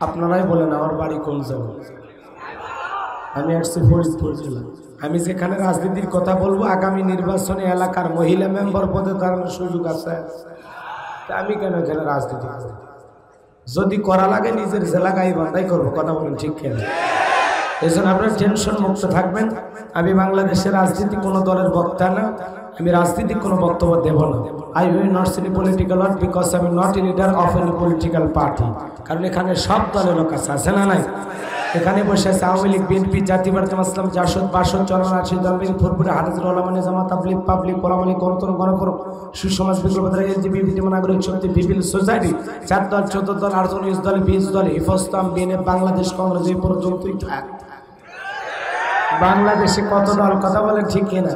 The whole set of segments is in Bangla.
আপনারাই বলেন আমার বাড়ি কোন জায়গায়? আমি আসছি ফরিদপুর জেলা। আমি যেখানে রাজনীতির কথা বলবো আগামী নির্বাচনে এলাকার মহিলা মেম্বার পদে দাঁড়ানোর সুযোগ আছে, তা আমি কেন এখানে রাজনীতি করব? যদি করা লাগে নিজের জেলা গাইবান্ধাই করবো। কথা বলেন ঠিক কেন? এই জন্য আপনারা টেনশন মুক্ত থাকবেন। আমি বাংলাদেশের রাজনীতি কোনো দলের বক্তা না, আমি রাজনীতির কোনো বক্তব্য দেব না। I will not see political word because I am not a leader of any political party. কারণ এখানে সব দলের লোক আছে না নাই? এখানে বসে আছে আওয়ামী লীগ, বিএনপি, জাতীয়বাদী ইসলাম, জাসদ, বাসদ, চরমনাশী, দলবিল, ফুরপুরে, হাদিসুল উলামা, জামাত, তাবলীগ, পাবলিক, কোরআনী, গণতন্ত্র, গণফোরাম, সুসমাজ, বিপ্লব, এলজিবিটি, নাগরিক শক্তি, পিপল সোসাইটি, 4 দল, 14 দল, 8 দল, 19 দল, 20 দল, হিফাজতাম, বিএনএফ, বাংলাদেশ কংগ্রেস, এই পর্যন্তই থাক। বাংলাদেশে কত দল? কথা বলেন ঠিক কিনা?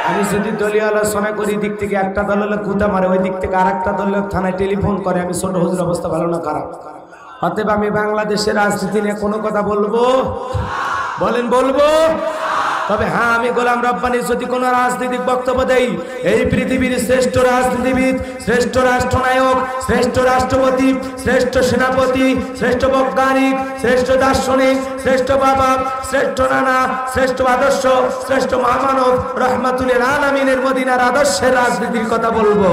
আমি যদি দলীয় আলোচনা করি, দিক থেকে একটা দল হলে গুতা মারে, ওই দিক থেকে আরেকটা দল থানায় টেলিফোন করে, আমি ছোট হুজুর অবস্থা ভালো না খারাপ? অতএব আমি বাংলাদেশের রাজনীতি নিয়ে কোনো কথা বলবো? বলেন বলবো? তবে হ্যাঁ, আমি গোলাম রব্বানী যদি কোনো রাজনৈতিক বক্তব্য দেই, এই পৃথিবীর শ্রেষ্ঠ রাজনীতিবিদ, শ্রেষ্ঠ রাষ্ট্রনায়ক, শ্রেষ্ঠ রাষ্ট্রপতি, শ্রেষ্ঠ সেনাপতি, শ্রেষ্ঠ বৈজ্ঞানিক, শ্রেষ্ঠ দার্শনিক, শ্রেষ্ঠ বাবা, শ্রেষ্ঠ নানা, শ্রেষ্ঠ আদর্শ, শ্রেষ্ঠ মহামানব রহমাতুল আলামিনের মদিনার আদর্শের রাজনীতির কথা বলবো।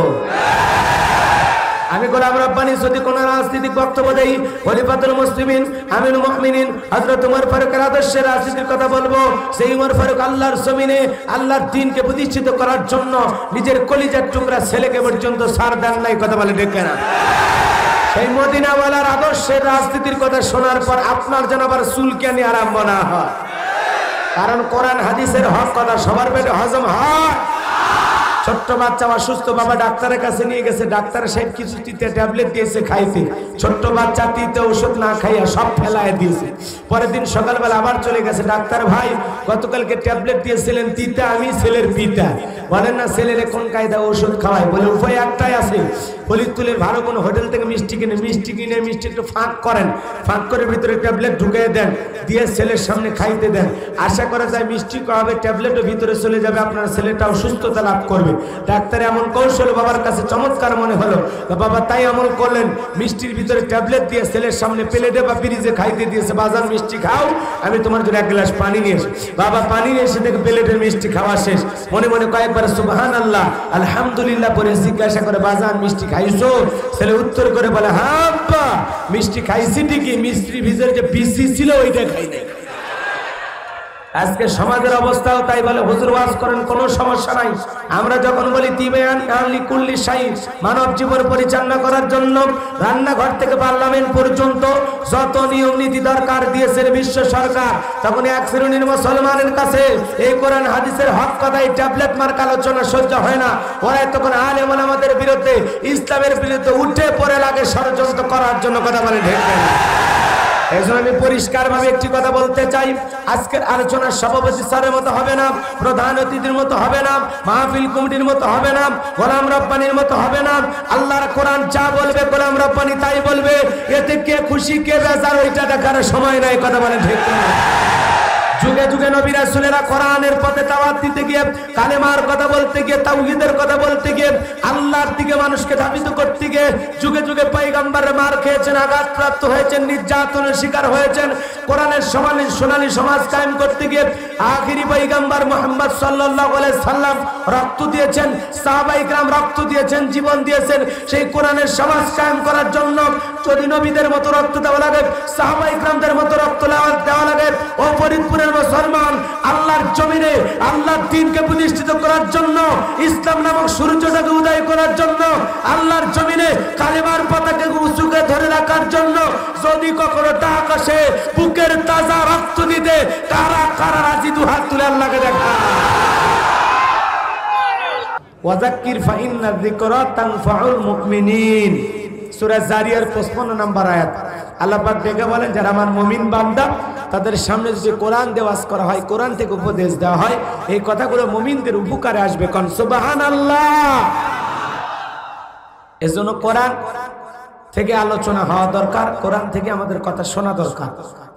আমি গোলাম রব্বানী যদি কোনো রাজনৈতিক বক্তব্য দেই, খলিফাতুল মুসলিমিন, আমিনুল মুমিনিন হযরত ওমর ফারুকের আদর্শের রাজনীতির কথা বলবো। সেই ওমর ফারুক আল্লাহর জমিনে আল্লাহর দ্বীনকে প্রতিষ্ঠিত করার জন্য নিজের কলিজার টুকরা ছেলেকে পর্যন্ত ছাড় দেন নাই। কথা বলে দেখে না? সেই মদিনাওয়ালার আদর্শের রাজনীতির কথা শোনার পর আপনার যেন আবার চুলকানি আরম্ভ না হয়। কারণ কোরআন হাদিসের হক কথা সবার পেটে হজম হয়। ছোট্ট বাচ্চা অসুস্থ, বাবা ডাক্তারের কাছে নিয়ে গেছে, ডাক্তার সাহেব কিছু তিতে ট্যাবলেট দিয়েছে খাইতে, ছোট্ট বাচ্চা তিতে ওষুধ না খাইয়া সব ফেলায় দিয়েছে। পরের দিন সকালবেলা আবার চলে গেছে, ডাক্তার ভাই গতকালকে ট্যাবলেট দিয়েছিলেন তিতে, আমি ছেলের পিতা, বলেন না ছেলের কোন কায়দা ওষুধ খাওয়ায়? বলে উপায় একটাই আছে, ফরিদপুরের ভালো কোনো হোটেল থেকে মিষ্টি কিনে মিষ্টি একটু ফাঁক করেন, ফাঁক করে ভিতরে ট্যাবলেট ঢুকিয়ে দেন, দিয়ে ছেলের সামনে খাইতে দেন। আশা করা যায় মিষ্টি খাওয়াবে, ট্যাবলেটও ভিতরে চলে যাবে, আপনার ছেলেটাও সুস্থতা লাভ করবে। ডাক্তার এমন কৌশল বাবার কাছে চমৎকার মনে হলো, বাবা তাই আমল করলেন, মিষ্টির ভিতরে ট্যাবলেট দিয়ে ছেলের সামনে প্লেটে বা ফ্রিজে খাইতে দিয়েছে। বাজার মিষ্টি খাও, আমি তোমার জন্য 1 গ্লাস পানি নিয়ে এসে। বাবা পানি নিয়ে এসে দেখে প্লেটের মিষ্টি খাওয়া শেষ। মনে মনে কয়েকবার সুবহানাল্লাহ আলহামদুলিল্লাহ পরে জিজ্ঞাসা করে, বাজার মিষ্টি খাইছো? ছেলে উত্তর করে বলে, হ্যাঁ আব্বা মিষ্টি খাইছি ঠিকই, মিষ্টির ভিতরে যে বিসি ছিল ওইটা খাই নাই। আজকে সমাজের অবস্থাও তাই। বলে হুজুর ওয়াজ করেন, কোনো সমস্যা নাই। আমরা যখন বলি তিবায়ান আলি কুল্লি শাই, মানব জীবন পরিচালনা করার জন্য রান্নাঘর থেকে পার্লামেন্ট পর্যন্ত যত নিয়ম নীতি দরকার দিয়েছেন বিশ্ব সরকার, তখন এক শ্রেণীর মুসলমানের কাছে এই কোরআন হাদিসের হক কথাই ট্যাবলেট মার্কা আলোচনা সহ্য হয় না। ওরা তখন আলেম ওলামাদের বিরুদ্ধে, ইসলামের বিরুদ্ধে উঠে পড়ে লাগে ষড়যন্ত্র করার জন্য। কথা বলে ঠিক না? এই জন্য আমি পরিষ্কারভাবে একটি কথা বলতে চাই, আজকের আলোচনার সভাপতি স্যারের মতো হবে না, প্রধান অতিথির মতো হবে না, মাহফিল কমিটির মতো হবে না, গোলাম রব্বানির মতো হবে না। আল্লাহর কোরআন যা বলবে গোলাম রব্বানি তাই বলবে। এতে কে খুশি কে বেজার ওইটা দেখার সময় নাই। কথা বলে ঠিক না? যুগে যুগে নবী রাসূলেরা কোরআনের পথে দাওয়াত দিতে গিয়ে, কালেমার কথা বলতে গিয়ে, তাওহীদের কথা বলতে গিয়ে, আল্লাহর দিকে মানুষকে ধাবিত করতে গিয়ে যুগে যুগে পয়গম্বরের মার খেয়েছেন, আঘাতপ্রাপ্ত হয়েছেন, নির্যাতনের শিকার হয়েছেন। কোরআনের সোনালী সমাজ কায়েম করতে গিয়ে আখিরি পয়গম্বর মুহাম্মদ সাল্লাল্লাহু আলাইহি সাল্লাম রক্ত দিয়েছেন, সাহাবায়ে কেরাম রক্ত দিয়েছেন, জীবন দিয়েছেন সেই কোরআনের সমাজ কায়েম করার জন্য। যদি নবীদের মতো রক্ত দেওয়া লাগে, সাহাবায়ে কেরামদের মতো রক্ত দেওয়া লাগে, ও ফরিদপুরের মুসলমান আল্লাহর জমিনে আল্লাহর দ্বীনকে প্রতিষ্ঠিত করার জন্য, ইসলাম নামক সূর্যটাকে উদয় করার জন্য, আল্লাহর জমিনে কালেমার পতাকাকে উঁচুকে ধরে রাখার জন্য যদি কখনো ডাক আসে বুকের তাজা রক্ত দিতে, কারা কারা রাজি? দুহাত তুলে আল্লাহকে দেখা। ওয়াযাক্কির ফাইন্না যিকরা তানফাউল মুমিনিন, সূরা জারিয়ার 55 নম্বর আয়াত। আল্লাহ পাক ডেকে বলেন, যারা আমার মুমিন বান্দা তাদের সামনে যদি কোরআন দেওয়াজ করা হয়, কোরআন থেকে উপদেশ দেওয়া হয়, এই কথাগুলো মুমিনদের উপকারে আসবে। কোন সুবহানাল্লাহ। এজন্য কোরআন থেকে আলোচনা হওয়া দরকার, কোরআন থেকে আমাদের কথা শোনা দরকার।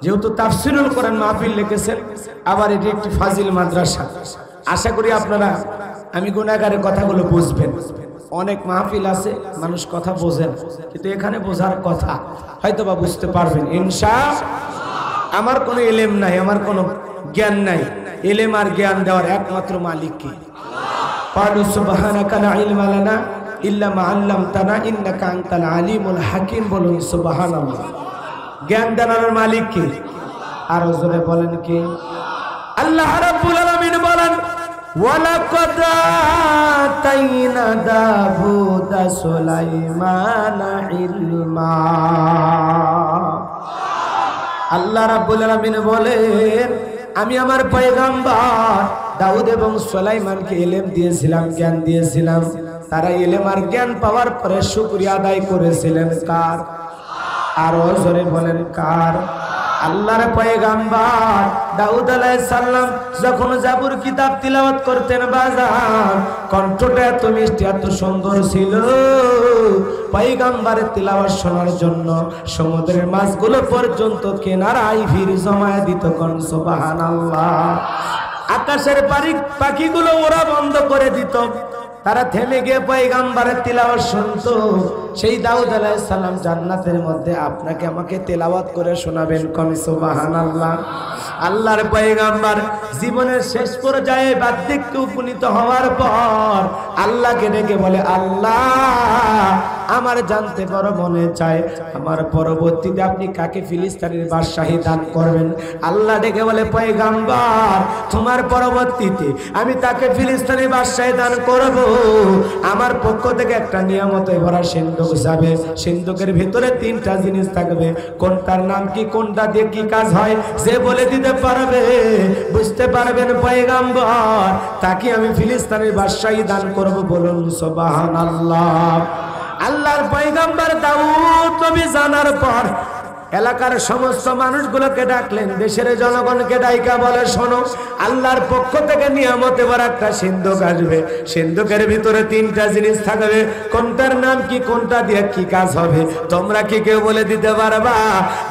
যেহেতু তাফসিরুল কোরআন মাহফিল লিখেছেন, আবার এটি একটি ফাজিল মাদ্রাসা, আশা করি আপনারা আমি গুনাহগারের কথাগুলো বুঝবেন। অনেক মাহফিল আছে মানুষ কথা বোঝেন, কিন্তু এখানে বোঝার কথা, হয়তো বা বুঝতে পারবেন ইনশাআল্লাহ। আমার কোনো ইলম নাই, আমার কোনো জ্ঞান নাই, ইলম আর জ্ঞান দেওয়ার একমাত্র মালিক কে? ক্বালু সুবহানাকা লা ইলমা লানা ইল্লা মা আল্লামতানা ইন্নাকা আনতাল আলিমুল হাকিম। বলুন সুবহানাল্লাহ। জ্ঞান দেওয়ার মালিক কে? আর জোরে বলেন কে? আল্লাহ রাব্বুল আলামিন বলেন ওয়ালাকাদ আতাইনা দাউদা সুলাইমানা ইলমা। আল্লাহ রাব্বুল আলামিন বলেন আমি আমার পয়গম্বর দাউদ এবং সুলাইমানকে ইলম দিয়েছিলাম, জ্ঞান দিয়েছিলাম। তারা ইলম আর জ্ঞান পাওয়ার পরে শুকরিয়া আদায় করেছিলেন কার? আরো জোরে বলেন কার? আল্লাহর পয়গম্বর দাউদ আলাইহিস সালাম যখন জাবুর কিতাব তিলাওয়াত করতেন বাজার, কণ্ঠটা এত মিষ্টি এত সুন্দর ছিল, পয়গম্বরের তিলাওয়াত শোনার জন্য সমুদ্রের মাছগুলো পর্যন্ত কিনারায় ভিড় জমায়ে দিত। কোন সুবহানাল্লাহ। আকাশের পাখিগুলো ওরা বন্ধ করে দিত, তারা থেমে গিয়ে পয়গম্বরের তিলাওয়াত শুনতো। সেই দাউদ আলাইহিস সালাম জান্নাতের মধ্যে আপনাকে আমাকে তেলাওয়াত করে শোনাবেন। কোন সুবহানাল্লাহ। আল্লাহর পয়গম্বর জীবনের শেষ পর্যায়ে বার্ধক্যে উপনীত হওয়ার পর আল্লাহকে ডেকে বলে, আল্লাহ আমার জানতে বড় মনে চায় আমার পরবর্তীতে আপনি কাকে ফিলিস্তিনের বাদশাহী দান করবেন। আল্লাহ ডেকে বলে, পয়গম্বর তোমার পরবর্তীতে আমি তাকে ফিলিস্তিনের বাদশাহী দান করব। আমার পক্ষ থেকে একটা নিয়ামতে ভরা সিন্ধুক যাবে, সিন্ধুকের ভিতরে 3টা জিনিস থাকবে। কোনটার নাম কি, কোনটা দিয়ে কি কাজ হয়, যে বলে দিতে পারবে, বুঝতে পারবেন পয়গম্বর, তাকে আমি ফিলিস্তিনের বাদশাহী দান করব। বলুন সুবহানাল্লাহ। আল্লাহর পয়গম্বর দাউদ নবী জানার পর এলাকার সমস্ত মানুষগুলোকে ডাকলেন, দেশের জনগণকে ডাইকা বলে, শোনো আল্লাহর পক্ষ থেকে নিয়ামতে ভরা একটা সিন্ধুক আসবে, সিন্ধুকের ভিতরে 3টা জিনিস থাকবে। কোনটার নাম কি, কোনটা দিয়ে কি কাজ হবে, তোমরা কি কেউ বলে দিতে পারবা?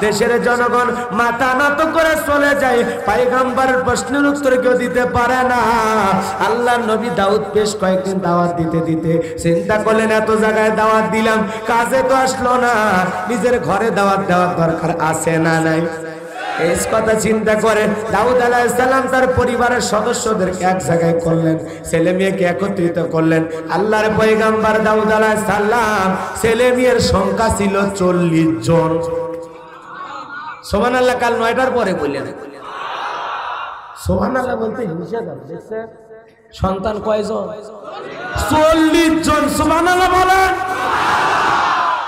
দেশের জনগণ মাথা নত করে চলে যায়, পয়গম্বরের প্রশ্নের উত্তর কেউ দিতে পারে না। আল্লাহর নবী দাউদ বেশ কয়েকদিন দাওয়াত দিতে দিতে চিন্তা করলেন, এত জায়গায় দাওয়াত দিলাম, কাজে তো আসলো না, নিজের ঘরে দাওয়াত দেওয়ার দরকার আছে না নাই? এই কথা চিন্তা করে দাউদ আলাইহিস সালাম তার পরিবারের সদস্যদেরকে এক জায়গায় করলেন, ছেলে মেয়েকে একত্রিত করলেন। আল্লাহর পয়গম্বর দাউদ আলাইহিস সালাম ছেলে মেয়ের সংখ্যা ছিল 40 জন। সুবহানাল্লাহ। কাল 9টার পরে বললেন সুবহানাল্লাহ বলতে হিংসা করে। দেখছেন সন্তান কয়জন? 40 জন। সুবহানাল্লাহ বলেন।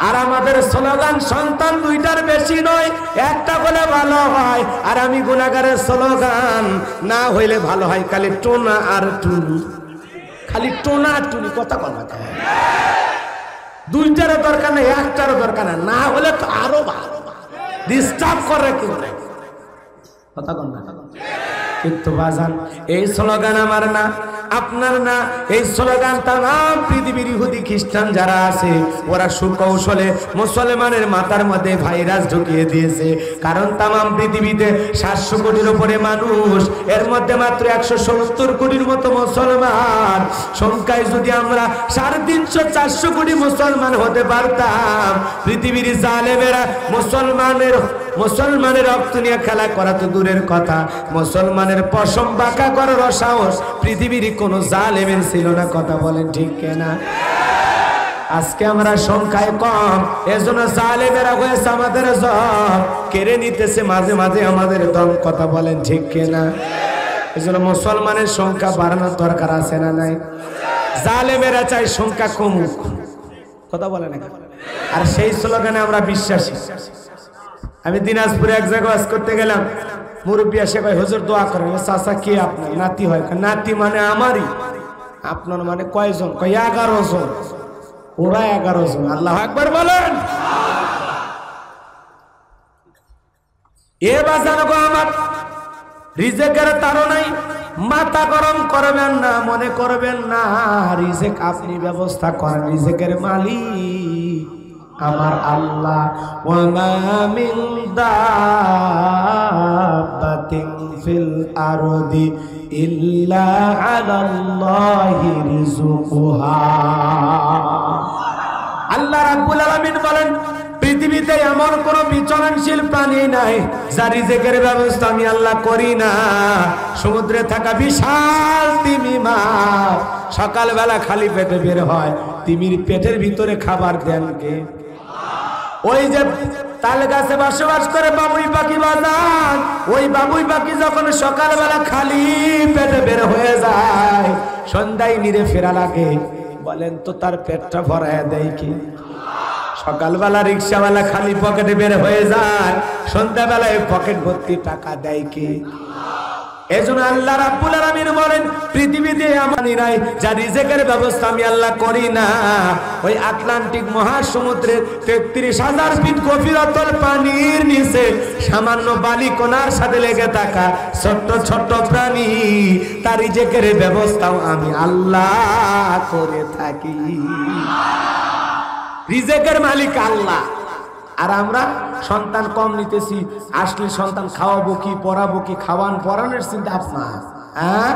আর আমাদের স্লোগান সন্তান 2টার বেশি নয়, একটা হলে ভালো হয়। আর আমি গুনাহগারের স্লোগান না হইলে ভালো হয় খালি টোনা আর টুনি, খালি টোনা আর টুনি। কথা বলা যায় 2টারও দরকার নেই, 1টারও দরকার না হলে তো আরো ভালো, ডিস্টার্ব করে কেউ নাই। কথা বল না। কিন্তু বাজান এই স্লোগান আমার না, আপনার না, এই স্লোগান তাম পৃথিবীর ইহুদি খ্রিস্টান যারা আছে ওরা সুকৌশলে মুসলমানের মাথার মধ্যে ভাইরাস ঢুকিয়ে দিয়েছে। কারণ তাম পৃথিবীতে 700 কোটির উপরে মানুষ, এর মধ্যে মাত্র 170 কোটির মতো মুসলমান। সংখ্যায় যদি আমরা 350-400 কোটি মুসলমান হতে পারতাম, পৃথিবীর জালেমেরা মুসলমানের রক্ত নিয়ে খেলা করা তো দূরের কথা, মুসলমানের পশম বাঁকা করার সাহস পৃথিবীর কোন জালেমের ছিল না। কথা বলেন ঠিক কিনা? আজকে আমরা সংখ্যায় কম, এজন্য জালেমেরা হয়েছে আমাদের সব কেড়ে নিতেছে মাঝে মাঝে আমাদের দম। কথা বলেন ঠিক কিনা? এজন্য মুসলমানের সংখ্যা বাড়ানোর দরকার আছে না নাই? জালেমেরা চাই সংখ্যা কমুক। কথা বলে না? আর সেই স্লোগানে আমরা বিশ্বাসী। আমি দিনাজপুরে এক জায়গায় ওয়াজ করতে গেলাম, মুরব্বী এসে কয়, হুজুর দোয়া করেন। চাচা কে আপনার? নাতি হয়। নাতি মানে আমারই। আপনার মানে কয়জন? কয় 11 জন। ওরা 11 জন। আল্লাহু আকবার বলেন। এ বাজানো গো আমার, রিজেকের তাড়নায় মাথা গরম করবেন না, মনে করবেন না রিজেক আপনি ব্যবস্থা করেন, রিজেকের মালিক আমার আল্লাহ। ওয়া মা মিন দাব্বাতিন ফিল আরদি ইল্লা আলাল্লাহি রিজকুহা। আল্লাহ রাব্বুল আলামিন বলেন পৃথিবীতে এমন কোন বিচরণশীল প্রাণী নাই যার রিজিকের ব্যবস্থা আমি আল্লাহ করি না। সমুদ্রে থাকা বিশাল তিমি মাছ সকালবেলা খালি পেটে বের হয়, তিমির পেটের ভিতরে খাবার দেন কে? ওই যে তাল গাছে বসবাস করে বাবুই পাখি বাজান, ওই বাবুই পাখি যখন সকালবেলা খালি পেটে বের হয়ে যায়, সন্ধ্যায় নিরে ফেরা লাগে, বলেন তো তার পেটটা ভরায় দেয় কি? সকালবেলা রিক্সাওয়ালা খালি পকেটে বের হয়ে যায়, সন্ধ্যাবেলায় পকেট ভর্তি টাকা দেয় কি? এজন্য আল্লাহ রাব্বুল আলামিন বলেন পৃথিবীতে আমানি নাই যার রিজিকের ব্যবস্থা আমি আল্লাহ করি না। ওই আটলান্টিক মহাসমুদ্রের ৩৩,০০০ ফিট গভীরতল পানির নিচে সামান্য বালিকণার সাথে লেগে থাকা ছোট্ট ছোট্ট প্রাণী, তার রিজিকের ব্যবস্থাও আমি আল্লাহ করে থাকি। রিজিকের মালিক আল্লাহ। আর আমরা সন্তান কম নিতেছি, আসলে সন্তান খাওয়াবো কি, পড়াবো কি, খাওয়ান পড়ানোর চিন্তা আপনার। হ্যাঁ,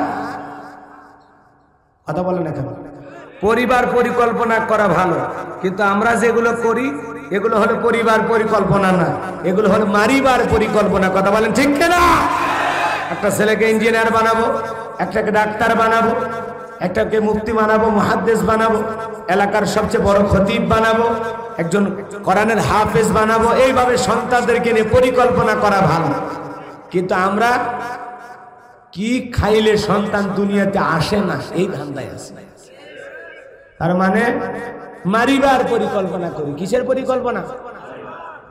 কথা বলেন না কেন? পরিবার পরিকল্পনা করা ভালো, কিন্তু আমরা যেগুলো করি এগুলো হলো পরিবার পরিকল্পনা না, এগুলো হলো মারিবার পরিকল্পনা। কথা বলেন ঠিক না? একটা ছেলেকে ইঞ্জিনিয়ার বানাবো, একটাকে ডাক্তার বানাবো, একটাকে মুফতি বানাবো, মুহাদ্দিস বানাবো, এলাকার সবচেয়ে বড় খতিব বানাবো, একজন কোরআনের হাফেজ বানাবো, এইভাবে সন্তানদেরকে নিয়ে পরিকল্পনা করা ভালো। কিন্তু আমরা কি খাইলে সন্তান দুনিয়াতে আসে না এই ধান্দায় আছে। তার মানে মারিবার পরিকল্পনা করি। কিসের পরিকল্পনা?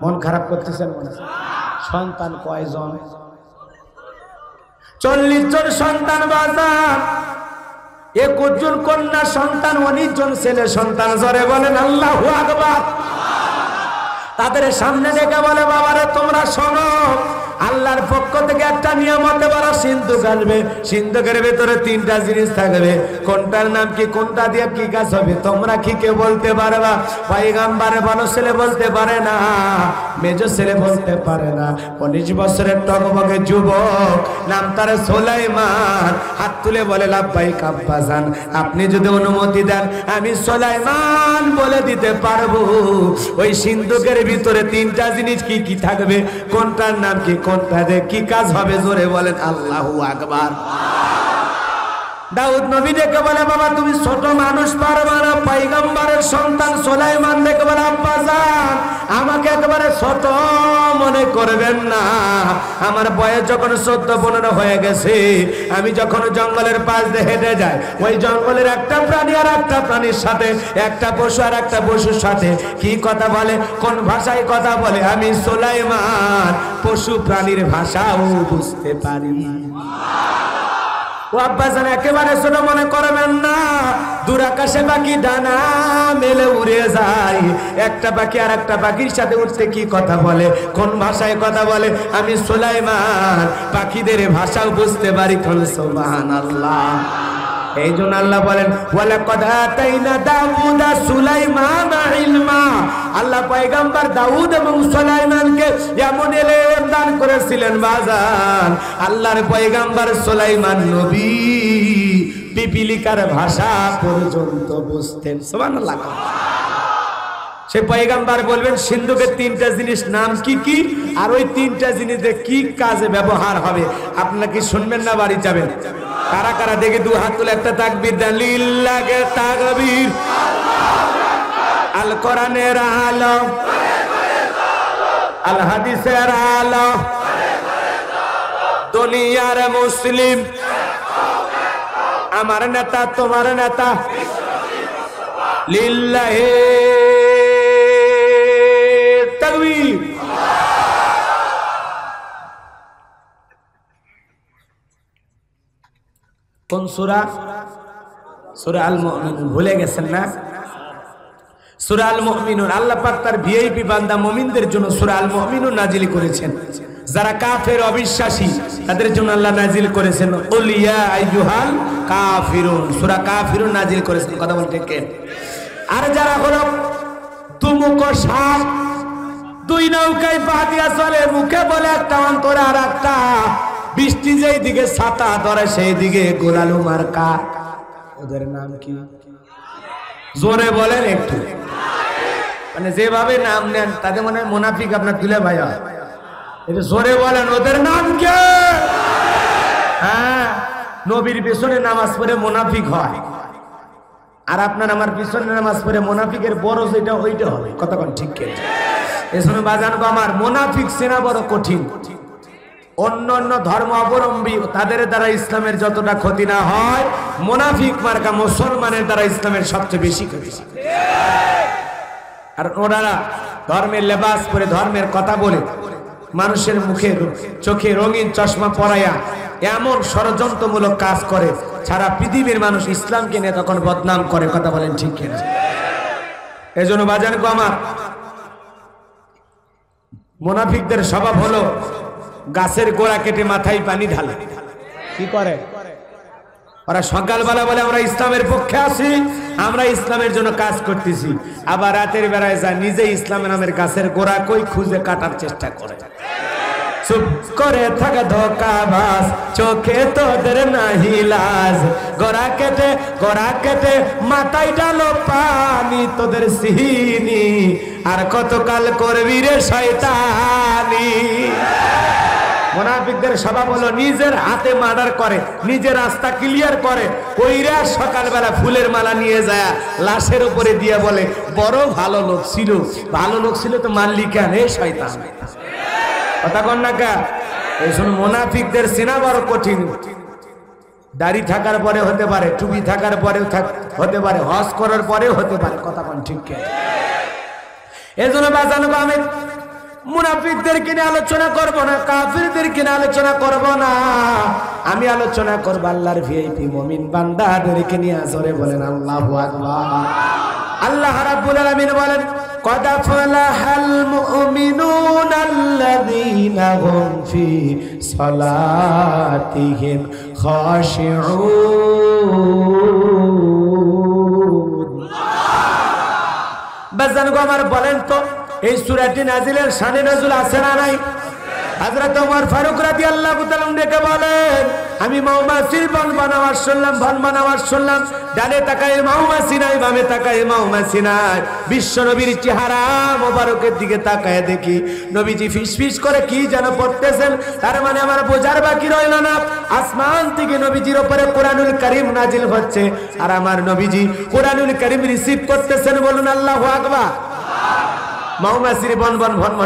মন খারাপ করতেছেন? সন্তান কয়জন? 40 জন সন্তান বাজার, 21 জন কন্যা সন্তান, 19 জন ছেলে সন্তান। জোরে বলেন আল্লাহু আকবার। তাদের সামনে ডেকে বলে বাবারে তোমরা শোনো, আল্লাহর পক্ষ থেকে একটা নিয়ামতে বড় সিন্ধুক আসবে, সিন্ধুকের ভেতরে 3টা জিনিস থাকবে। কোনটার নাম কি, কোনটা দিয়ে কি কাজ হবে তোমরা কি কেউ বলতে পারবা? পয়গম্বরে বড় ছেলে বলতে পারে না, মেজো ছেলে বলতে পারে না। 19 বছরের টকবকে যুবক, নাম তার সুলাইমান, হাত তুলে বলে লাব্বাইক আব্বাজান, আপনি যদি অনুমতি দেন আমি সুলাইমান বলে দিতে পারবো ওই সিন্ধুকের ভিতরে 3টা জিনিস কি কি থাকবে, কোনটার নাম কি, কোনটা দিয়ে কি কাজ হবে। জোরে বলেন আল্লাহু আকবার। দাউদ নবী দেখে বলে বাবা তুমি ছোট মানুষ পারবা না। পয়গম্বরের সন্তান সুলাইমান দেখে বলে আব্বাজান আমাকে একেবারে ছোট মনে করবেন না, আমার বয়স যখন 14-15 হয়ে গেছে, আমি যখন জঙ্গলের পাশ দিয়ে হেঁটে যাই, ওই জঙ্গলের একটা প্রাণী আর একটা প্রাণীর সাথে, একটা পশু আর একটা পশুর সাথে কি কথা বলে, কোন ভাষায় কথা বলে, আমি সুলাইমান পশু প্রাণীর ভাষাও বুঝতে পারি। ও আব্বাজান একেবারে ছোট মনে করবেন না, দূর আকাশে পাখি ডানা মেলে উড়ে যায়, একটা পাখি আর একটা পাখির সাথে উঠতে কি কথা বলে, কোন ভাষায় কথা বলে, আমি সুলাইমান পাখিদের ভাষাও বুঝতে পারি। কোন সুবহানাল্লাহ। এই জন্য আল্লাহ বলেন ওয়ালাকাদ আতাইনা দাউদা সুলাইমানা ইলমা, আল্লাহ পয়গম্বর দাউদ এবং সুলাইমানকে এমন ইলম দান করেছিলেন বাজান, আল্লাহর পয়গম্বর সুলাইমান নবী পিপিলিকার ভাষা পর্যন্ত বুঝতেন। সুবহানাল্লাহ। সে পয়গম্বর বলবেন সিন্ধুকের 3টা জিনিস নাম কি কি, আর ওই 3টা জিনিসে কি কাজে ব্যবহার হবে। আপনারা কি শুনবেন না বাড়ি যাবেন? কারা কারা দেখে 2 হাত তুলে একটা তাকবীর দেন। লিল্লাহি তাকবীর। আল কোরআনের আলো, আল হাদিসের আলো, দুনিয়ার মুসলিম, আমার নেতা তোমার নেতা, লিল্লাহি তাকবীর। কোন সূরা? সূরা আল মুমিনুন। ভুলে গেছেন না? সূরা আল মুমিনুন আল্লাহ পাক তার ভিআইপি বান্দা মুমিনদের জন্য সূরা আল মুমিনুন নাজিল করেছেন। যারা কাফের অবিশ্বাসী তাদের জন্য আল্লাহ নাজিল করেছেন কুল ইয়া আইয়ুহাল কাফিরুন, সূরা কাফিরুন নাজিল করেছেন। কথা বলতে কে? আর যারা হলো তুমুক সাপ, 2 নৌকায় পা দিয়া চলে, মুখে বলে একটা অন্তরে আর একটা, বৃষ্টি যেই দিকে ছাতা ধরে সেই দিকে গোলালু মার্কা। ওদের নাম কি? জোরে বলেন একটু। মানে যেভাবে নাম নেন তাদের মনে হয় মুনাফিক আপনার তুলে ভাইয়া। এটা জোরে বলেন, ওদের নাম কে? হ্যাঁ, নবীর পেছনে নামাজ পড়ে মুনাফিক হয়, আর আপনার আমার পিছনে নামাজ পড়ে মুনাফিকের বড় যেটা ওইটা হবে। কতক্ষণ ঠিক কে? এজন্য বাজানগো আমার, মুনাফিক চেনা বড় কঠিন। অন্য অন্য ধর্ম অবলম্বী তাদের দ্বারা ইসলামের যতটা ক্ষতি না হয়, মুনাফিক মার্কা মুসলমানের দ্বারা ইসলামের সবচেয়ে বেশি ক্ষতি। আর ওনারা ধর্মের লেবাস পরে ধর্মের কথা বলে মানুষের মুখে চোখে রঙিন চশমা পরাইয়া এমন ষড়যন্ত্রমূলক কাজ করে, সারা পৃথিবীর মানুষ ইসলামকে নিয়ে তখন বদনাম করে। কথা বলেন ঠিক কিনা? এজন্য বাজানগো আমার, মুনাফিকদের স্বভাব হলো গাছের গোড়া কেটে মাথায় পানি ঢালে। কি করে ওরা? সকালবেলা বলে আমরা ইসলামের পক্ষে আছি, আমরা ইসলামের জন্য কাজ করতেছি, আবার রাতের বেলায় যায় নিজে ইসলামের নামের গাছের গোড়া কই খুঁজে কাটার চেষ্টা করে। চুপ করে থাকা ধোঁকাবাজ, চোখে তোদের নাহি লাজ, গোড়া কেটে মাথায় ডালো পানি, তোদের সিহিনি আর কতকাল করবি রে শয়তানি। মুনাফিকদের স্বভাব হলো নিজের হাতে মার্ডার করে, নিজের রাস্তা ক্লিয়ার করে, কইরা সকালবেলা ফুলের মালা নিয়ে যায় লাশের উপরে দিয়ে বলে বড় ভালো লোক ছিল। ভালো লোক ছিল তো মারলি কেন? হে শয়তান। কথা কন না কা? এই শুনুন, মুনাফিকদের চেনা বড় কঠিন। দাড়ি থাকার পরে হতে পারে, টুপি থাকার পরেও হতে পারে, হজ করার পরেও হতে পারে। কথা কন ঠিক কে? এই জন্য বাঁচানো আমি মুনাফিকদেরকে নিয়ে আলোচনা করব না, কাফিরদেরকে নিয়ে আলোচনা করব না। আমি আলোচনা করব আল্লাহর ভিআইপি মুমিন বান্দাদেরকে নিয়ে। জোরে বলেন আল্লাহু আকবার। আল্লাহ রাব্বুল আলামিন বলেন, قد أفلح المؤمنون الذين هم في صلاتهم خاشعون। বাজানগো আমার বলেন তো, এই সূরাটি নাজিলের শানে নজুল আছে না নাই? হযরত ওমর ফারুক রাদিয়াল্লাহু তাআলা ডেকে বলেন, আমি মৌমাছির বন বানাবার শুনলাম, ডানে তাকায় মৌমাছি নাই, বামে তাকায় মৌমাছি নাই। বিশ্ব নবীর চেহারা মোবারকের দিকে তাকায় দেখি নবীজি ফিসফিস করে কি যেন পড়তেছেন। তার মানে আমার বোঝার বাকি রইল না, আসমান থেকে নবীজির উপরে কোরআনুল কারীম নাজিল হচ্ছে, আর আমার নবীজি কোরআনুল কারীম রিসিভ করতেছেন। বলুন আল্লাহু আকবার। মৌমাছির বন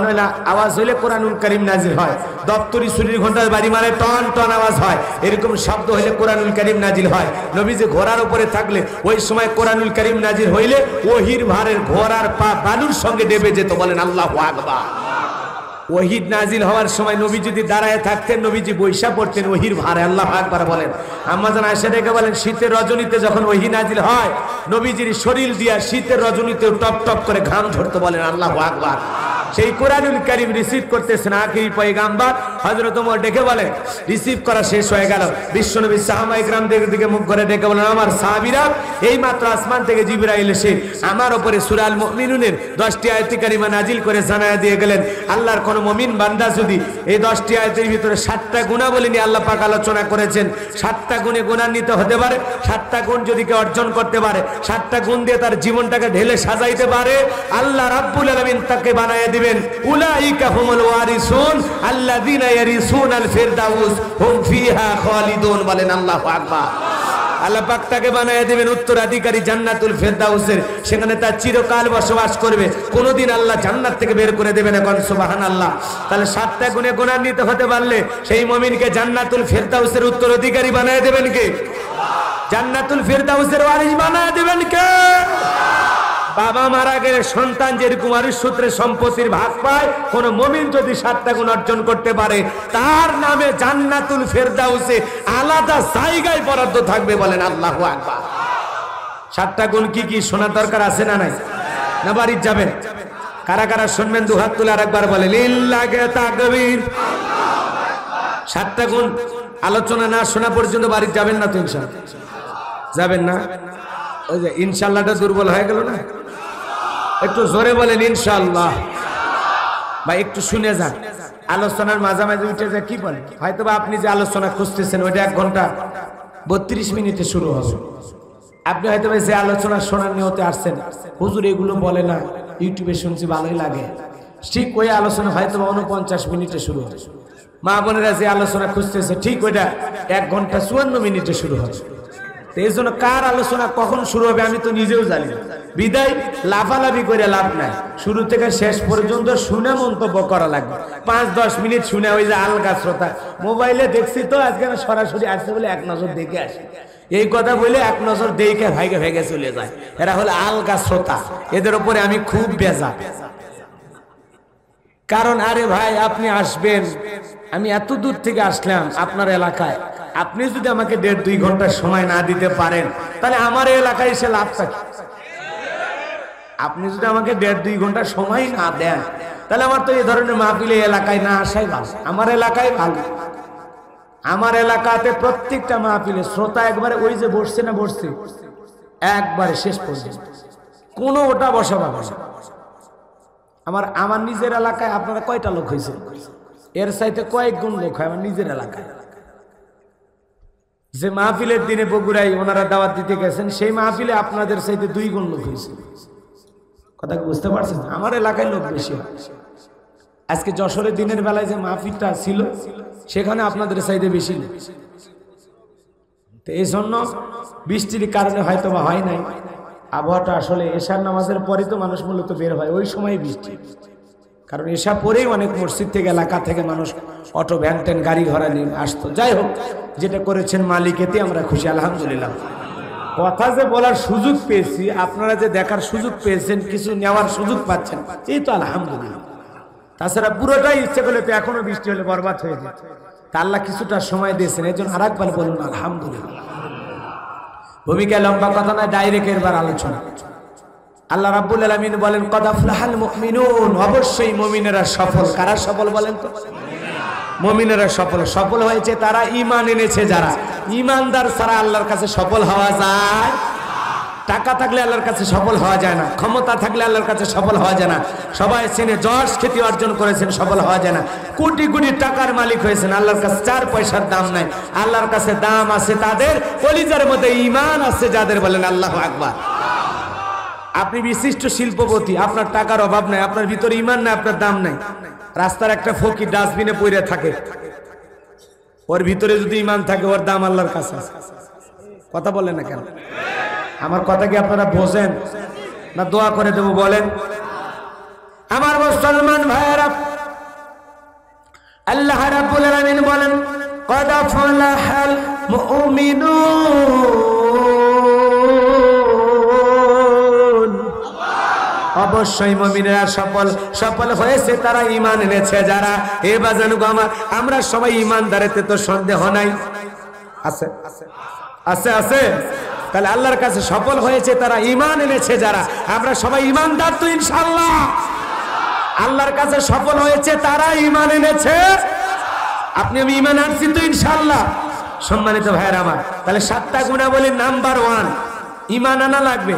হইলা আওয়াজ হইলে কোরআনুল কারীম নাজিল হয়। দপ্তরি ছুরির ঘন্টার বাড়ি মারে টন টন আওয়াজ হয়, এরকম শব্দ হইলে কোরআনুল কারীম নাজিল হয়। নবীজি ঘোড়ার উপরে থাকলে ওই সময় কোরআনুল কারীম নাজিল হইলে ওহির ভারের ঘোড়ার পা বালুর সঙ্গে ডেবে যেত। বলেন আল্লাহু আকবার। ওহিদ নাজিল হওয়ার সময় নবী যদি দাঁড়ায় থাকতেন, নবীজি বৈশা পড়তেন ওহির ভারে। আল্লাহু আকবার বলেন। আম্মা জান আয়েশা ডেকে বলেন, শীতের রজনীতে যখন ওহি নাজিল হয়, নবীজির শরীর দিয়া শীতের রজনীতে টপ টপ করে ঘাম ঝরতো। বলেন আল্লাহু আকবার। সেই কোরআনুল কারীম রিসিভ করতেছেন আখিরি পয়গাম্বর হযরত ওমর ডেকে বলেন, রিসিভ করা শেষ হয়ে গেল। বিশ্বনবী সাহাবায়ে কেরামদের দিকে মুখ করে ডেকে বলেন, আমার সাহাবীরা, এই মাত্র আসমান থেকে জিবরাইল এসে আমার উপরে সূরা আল মুমিনুনের 10টি আয়াত কারিমা নাজিল করে জানায়া দিয়ে গেলেন, আল্লাহর কোন মুমিন বান্দা যদি এই 10টি আয়াতের ভিতরে 7টা গুণাবলী নিয়ে আল্লাহ পাক আলোচনা করেছেন, 7টা গুণে গুণান্বিত হতে পারে, 7টা গুণ যদি কেউ অর্জন করতে পারে, 7টা গুণ দিয়ে তার জীবনটাকে ঢেলে সাজাইতে পারে, আল্লাহ রাব্বুল আলামিন তাকে বানায়া দিবেন উলাইকা হুমুল ওয়ারিসুন আল্লাযীনা ইয়ারিসুনাল ফিরদাউস হুম ফিহা খালিদুন। বলেন আল্লাহু আকবার। আল্লাহ পাক তাকে বানায়া দিবেন উত্তরাধিকারী জান্নাতুল ফিরদাউসের, সেখানে তার চিরকাল বসবাস করবে, কোনোদিন আল্লাহ জান্নাত থেকে বের করে দেবেন। এখন সুবহানাল্লাহ। তাহলে 7টা গুণে গুণান্বিত হতে পারলে সেই মুমিনকে জান্নাতুল ফিরদাউসের উত্তরাধিকারী বানায়া দেবেন কে? জান্নাতুল ফিরদাউসের ওয়ারিস বানায়া দেবেন কে? বাবা মারা গেলে সন্তান যেরকম ওয়ারিস সূত্রে সম্পত্তির ভাগ পায়, কোন মুমিন যদি 7টা গুণ অর্জন করতে পারে, তার নামে জান্নাতুল ফিরদাউসে আলাদা জায়গায় বরাদ্দ থাকবে। বলেন আল্লাহু আকবার। 7টা গুণ কি কি শোনার দরকার আছে না নাই? না বাড়ি যাবেন? কারা কারা শুনবেন দু হাত তুলে আরেকবার বলে লিল্লাহি তাকবীর। 7টা গুণ আলোচনা না শোনা পর্যন্ত বাড়ি যাবেন না তো? ইনশাআল্লাহ যাবেন না? ওই যে ইনশাআল্লাহটা দুর্বল হয়ে গেল না? একটু জোরে বলেন ইনশাআল্লাহ। ভাই একটু শুনে যান। আলোচনার মাঝামাঝি উঠে যায় কি বলে, হয়তো বা আপনি যে আলোচনা খুঁজতেছেন ওইটা 1 ঘন্টা 32 মিনিটে শুরু হবে। আপনি হয়তো যে আলোচনা শোনার নিয়তে আসছেন, হুজুর এগুলো বলে না, ইউটিউবে শুনছি ভালোই লাগে, ঠিক ওই আলোচনা হয়তো 49 মিনিটে শুরু হবে। মা বোনেরা যে আলোচনা খুঁজতেছে ঠিক ওইটা 1 ঘন্টা 54 মিনিটে শুরু হবে। এই জন্য কার আলোচনা কখন শুরু হবে আমি তো নিজেও জানি না, বিদায় লাফালাফি করে লাভ নাই, শুরু থেকে শেষ পর্যন্ত শুনে মন্তব্য করা লাগবে। 5-10 মিনিট শুনে ওই যে আলগা শ্রোতা, মোবাইলে দেখছি তো আজকে সরাসরি আসছে বলে 1 নজর দেখে আসি, এই কথা বলে 1 নজর দেখে ভাইগে ভেগে চলে যায়, এরা হলো আলগা শ্রোতা। এদের উপরে আমি খুব বেজা, কারণ আরে ভাই আপনি আসবেন, আমি এত দূর থেকে আসলাম আপনার এলাকায়, আপনি যদি আমাকে 1.5-2 ঘন্টা সময় না দিতে পারেন তাহলে আমার এলাকায় এসে লাভ থাকে। আপনি যদি আমাকে 1.5-2 ঘন্টা সময় না দেন তাহলে আমার তো এই ধরনের মাহফিলে এলাকায় না আসাই ভালো, আমার এলাকায় ভালো। আমার এলাকাতে প্রত্যেকটা মাহফিলে শ্রোতা একবারে ওই যে বসছে না বসছে একবারে শেষ পর্যন্ত, কোনো ওটা বসা পাবে না। আমার নিজের এলাকায় আপনারা কয়টা লোক হয়েছে, এর চাইতে কয়েক গুণ লোক হয় আমার নিজের এলাকায়। যে মাহফিলের দিনে বগুড়ায় ওনারা দাওয়াত দিতে গেছেন, সেই মাহফিলে আপনাদের চাইতে 2 গুণ লোক হয়েছে। কথা বুঝতে পারছেন? আমার এলাকায় লোক বেশি হয়। আজকে যশোরের দিনের বেলায় যে মাহফিলটা ছিল সেখানে আপনাদের চাইতে বেশি লোক। তো এই জন্য বৃষ্টির কারণে হয়তো বা হয় নাই, আবহাওয়াটা আসলে এশার নামাজের পরে তো মানুষ মূলত বের হয়, ওই সময় বৃষ্টি, কারণ এশা পরেই অনেক মসজিদ থেকে এলাকা থেকে মানুষ অটো ভ্যান ট্যান গাড়ি ঘোড়া নিয়ে আসতো। যাই হোক, যেটা করেছেন মালিক, এতে আমরা খুশি আলহামদুলিল্লাহ। কথা যে বলার সুযোগ পেয়েছি, আপনারা যে দেখার সুযোগ পেয়েছেন, কিছু নেওয়ার সুযোগ পাচ্ছেন, এই তো আলহামদুলিল্লাহ। তাছাড়া পুরোটাই ইচ্ছে করলে তো এখনো বৃষ্টি হলে বরবাদ হয়ে যেত, তা আল্লাহ কিছুটা সময় দিয়েছেন, এই জন্য আরেকবার বলুন আলহামদুলিল্লাহ। ভূমিকা লম্বা কথা নয়, ডাইরেক্ট এরবার আলোচনা। আল্লাহ রাব্বুল আলামিন বলেন কদ আফলাহাল মুমিনুন, অবশ্যই মুমিনেরা সফল। কারা সফল বলেন তো? মুমিনেরা সফল। সফল হয়েছে তারা ঈমান এনেছে যারা। ঈমানদার ছাড়া আল্লাহর কাছে সফল হওয়া যায়? টাকা থাকলে আল্লাহর কাছে সফল হওয়া যায় না, ক্ষমতা থাকলে আল্লাহর কাছে সফল হওয়া যায় না, সবাই চেনে যশ খ্যাতি অর্জন করেছেন, সফল হওয়া যায় না। কোটি কোটি টাকার মালিক হয়েছেন, আল্লাহর কাছে 4 পয়সার দাম নাই। আল্লাহর কাছে দাম আছে তাদের কলিজার মধ্যে ঈমান আছে যাদের, বলেন আল্লাহু আকবার। আপনি বিশিষ্ট শিল্পপতি, আপনার টাকার অভাব নাই, আপনার ভিতরে ঈমান নাই, আপনার দাম নাই। রাস্তার একটা ফকির ডাস্টবিনে পড়ে থাকে, ওর ভিতরে যদি ঈমান থাকে ওর দাম আল্লাহর কাছে আছে। কথা বলেন না কেন? আমার কথা কি আপনারা বোঝেন না? দোয়া করে দেবো বলেন? আমার মুসলমান ভাইয়েরা, আল্লাহ রাব্বুল আলামিন বলেন কদ আফলাহাল মুমিনুন, অবশ্যই মুমিনেরা সফল। সফল হয়েছে তারা ঈমান এনেছে যারা। এ বাজানুগো আমার, আমরা সবাই ঈমানদারেতে তো সন্দেহ নাই, আছে আছে আছে। তাহলে আল্লাহর কাছে সফল হয়েছে তারা ঈমান এনেছে যারা। আমরা সবাই ঈমানদার তো ইনশাআল্লাহ। আল্লাহর কাছে সফল হয়েছে তারা ঈমান এনেছে। আপনি আমি ঈমান আনছি তো ইনশাআল্লাহ। সম্মানিত ভাইয়েরা আমার, তাহলে 7টা গুণাবলীর নাম্বার 1 ঈমান আনা লাগবে।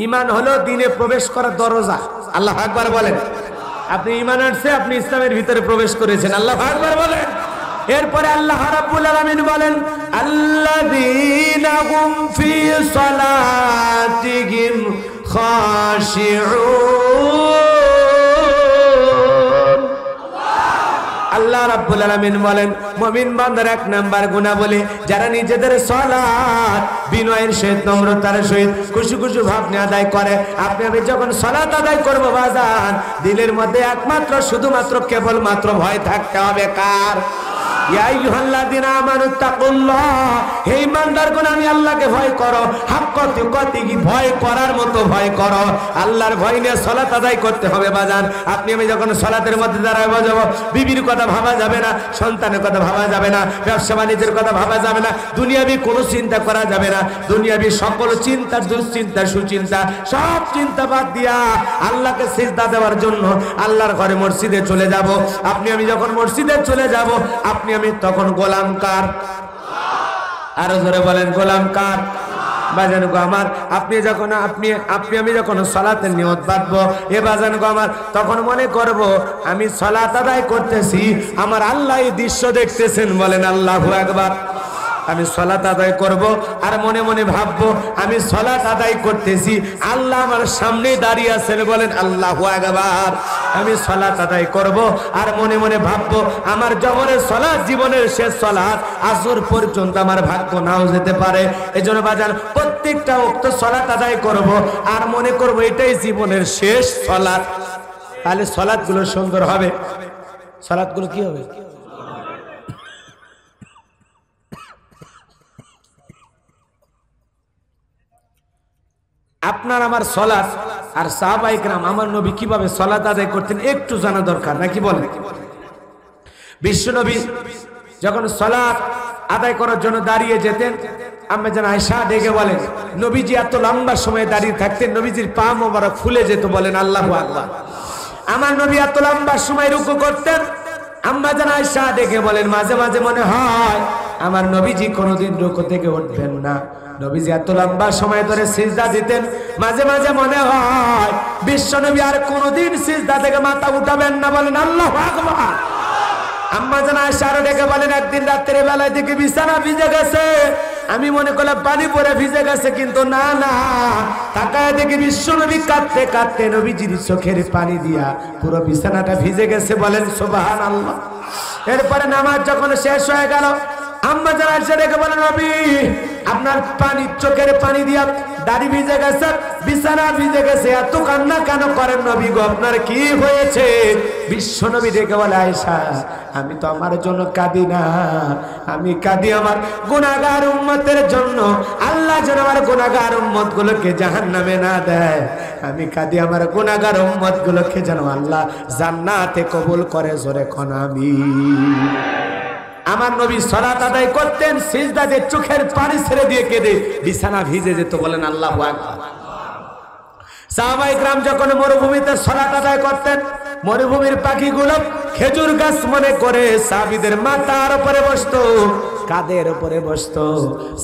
ঈমান হলো দ্বীনে প্রবেশ করার দরজা। আল্লাহু আকবার বলেন। আপনি ঈমান আনছে, আপনি ইসলামের ভিতরে প্রবেশ করেছেন। আল্লাহু আকবার বলেন। এরপরে আল্লাহ রাব্বুল আলামিন বলেন আল্লাযীনা হুম ফি সালাতিহিম খাশিউন। আল্লাহ রাব্বুল আলামিন বলেন মুমিন বান্দার 1 নাম্বার গুণাবলী, যারা নিজেদের সালাত বিনয়ের সহিত, নম্রতার সহিত, খুশি খুশি ভাব নিয়ে আদায় করে। আপনি আমি যখন সালাত আদায় করবো বাজান, দিলের মধ্যে একমাত্র শুধুমাত্র কেবলমাত্র ভয় থাকতে হবে কার? ইয়া আইয়ুহাল্লাযীনা আমানুত্তাকুল্লাহ, হে ঈমানদারগণ আমি আল্লাহকে ভয় করো। হাক্কা তুকাতিহি, ভয় করার মতো ভয় করো। আল্লাহর ভয় নিয়ে সালাত আদায় করতে হবে বাজান। আপনি আমি যখন সালাতের মধ্যে দাঁড়ায় যাব, বিবির কথা ভাবা যাবে না, সন্তানের কথা ভাবা যাবে না, ব্যবসা বাণিজ্যের কথা ভাবা যাবে না, দুনিয়াবি কোনো চিন্তা করা যাবে না। দুনিয়াবি সকল চিন্তা, দুশ্চিন্তা, সুচিন্তা সব চিন্তা বাদ দিয়া আল্লাহকে সিজদা দেওয়ার জন্য আল্লাহর ঘরে মসজিদে চলে যাব। আপনি আমি যখন মসজিদে চলে যাব, আপনি আমি তখন গোলাম কার? আরো জোরে বলেন গোলাম কার? বাজান গো আমার, আপনি যখন আমি যখন সালাতের নিয়ত বাঁধবো এ বাজান গো আমার, তখন মনে করব আমি সালাত আদায় করতেছি, আমার আল্লাহ এই দৃশ্য দেখতেছেন, বলেন আল্লাহু আকবার। আমি সালাত আদায় করব আর মনে মনে ভাববো আমি সালাত আদায় করতেছি, আল্লাহ আমার সামনে দাঁড়িয়ে আছেন, বলেন আল্লাহু আকবার। আমি সালাত আদায় করব আর মনে মনে ভাববো আমার জবরের সালাত, জীবনের শেষ সালাত, আসর পর্যন্ত আমার ভাগ্য নাও যেতে পারে। এজন্য বাজান প্রত্যেকটা ওয়াক্ত সালাত আদায় করব আর মনে করব এটাই জীবনের শেষ সালাত। তাহলে সালাতগুলো সুন্দর হবে। সালাতগুলো কি হবে? আপনার আমার সালাত আর সাহাবায়ে কেরাম আমার নবী কিভাবে সালাত আদায় করতেন একটু জানা দরকার, নাকি বলেন? বিশ্ব নবী যখন সালাত আদায় করার জন্য দাঁড়িয়ে যেতেন, আম্মা জান আয়েশা ডেকে বলেন নবীজি এত লম্বা সময় দাঁড়িয়ে থাকতেন, নবীজির পা মোবারক ফুলে যেত, বলেন আল্লাহু আকবার। আমার নবী এত লম্বা সময় রুকু করতেন, আম্মা জান আয়েশা ডেকে বলেন মাঝে মাঝে মনে হয় আমার নবীজি কোনোদিন রুকু থেকে উঠবেন না। নবীজি এত লম্বা সময় ধরে সিজদা দিতেন, মাঝে মাঝে মনে হয় বিশ্ব নবী আর কোনোদিন সিজদা থেকে মাথা উঠাবেন না, বলেন আল্লাহু আকবার। আম্মা জান আয়েশা ডেকে বলেন একদিন রাতের বেলায় দেখে বিছানা ভিজে গেছে, আমি মনে করলাম পানি পরে ভিজে গেছে, কিন্তু না না, তাকায় দেখি বিশ্ব নবী কাঁদতে কাঁদতে নবীজির চোখের পানি দিয়া পুরো বিছানাটা ভিজে গেছে, বলেন সুবহানাল্লাহ। এরপরে নামাজ যখন শেষ হয়ে গেল, আম্মা জান আয়েশা ডেকে বলেন নবী আপনার পানি, চোখের পানি দিয়া দাড়ি ভিজে গেছে, বিছানা ভিজে গেছে, এত কান্না কেন করেন নবী গো, আপনার কি হয়েছে? বিশ্ব নবী ডেকে বলে আয়েশা আমি তো আমার জন্য কাঁদি না, আমি কাঁদি আমার গুনাহগার উম্মতের জন্য, আল্লাহ যেন আমার গুনাহগার উম্মত গুলোকে জাহান্নামে না দেয়। আমি কাঁদি আমার গুনাহগার উম্মত গুলোকে যেন আল্লাহ জান্নাতে কবুল করে, জোরে কোন আমিন। আমার নবী সালাত আদায় করতেন, সিজদাতে চোখের পানি ছেড়ে দিয়ে কেঁদে বিছানা ভিজে যেত, বলেন আল্লাহু আকবার। সাহাবায়ে কেরাম যখন মরুভূমিতে সালাত আদায় করতেন, মরুভূমির পাখিগুলো খেজুর গাছ মনে করে সাহাবীদের মাথার উপরে বসতো, কাঁধের উপরে বসতো।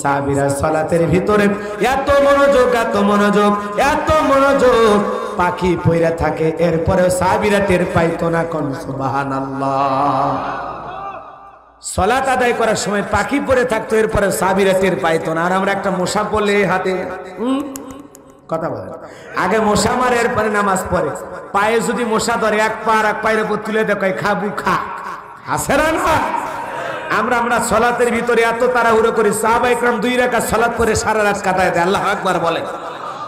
সাহাবীরা সালাতের ভিতরে এত মনোযোগ, এত মনোযোগ, এত মনোযোগ, পাখি পইরা থাকে, এরপরে সাহাবীরা টের পাইতো না, কোন সুবহানাল্লাহ। সালাত আদায় করার সময় পাখি পরে থাকতো, এরপরে সাহাবীরা টের পাইতো না। আর আমরা একটা মশা পড়লে হাতে কথা বলে, আগে মশা মারে, এরপরে নামাজ পড়ে। পায়ে যদি মশা ধরে এক পা আর এক পায়ের উপর তুলে দেখায় খাবু খা, আছে না? আমরা সালাতের ভিতরে এত তাড়াহুড়ো করি, সাহাবায়ে কেরাম 2 রাকাত সালাত করে সারা রাত কাটায় দেয়, আল্লাহু আকবার বলেন।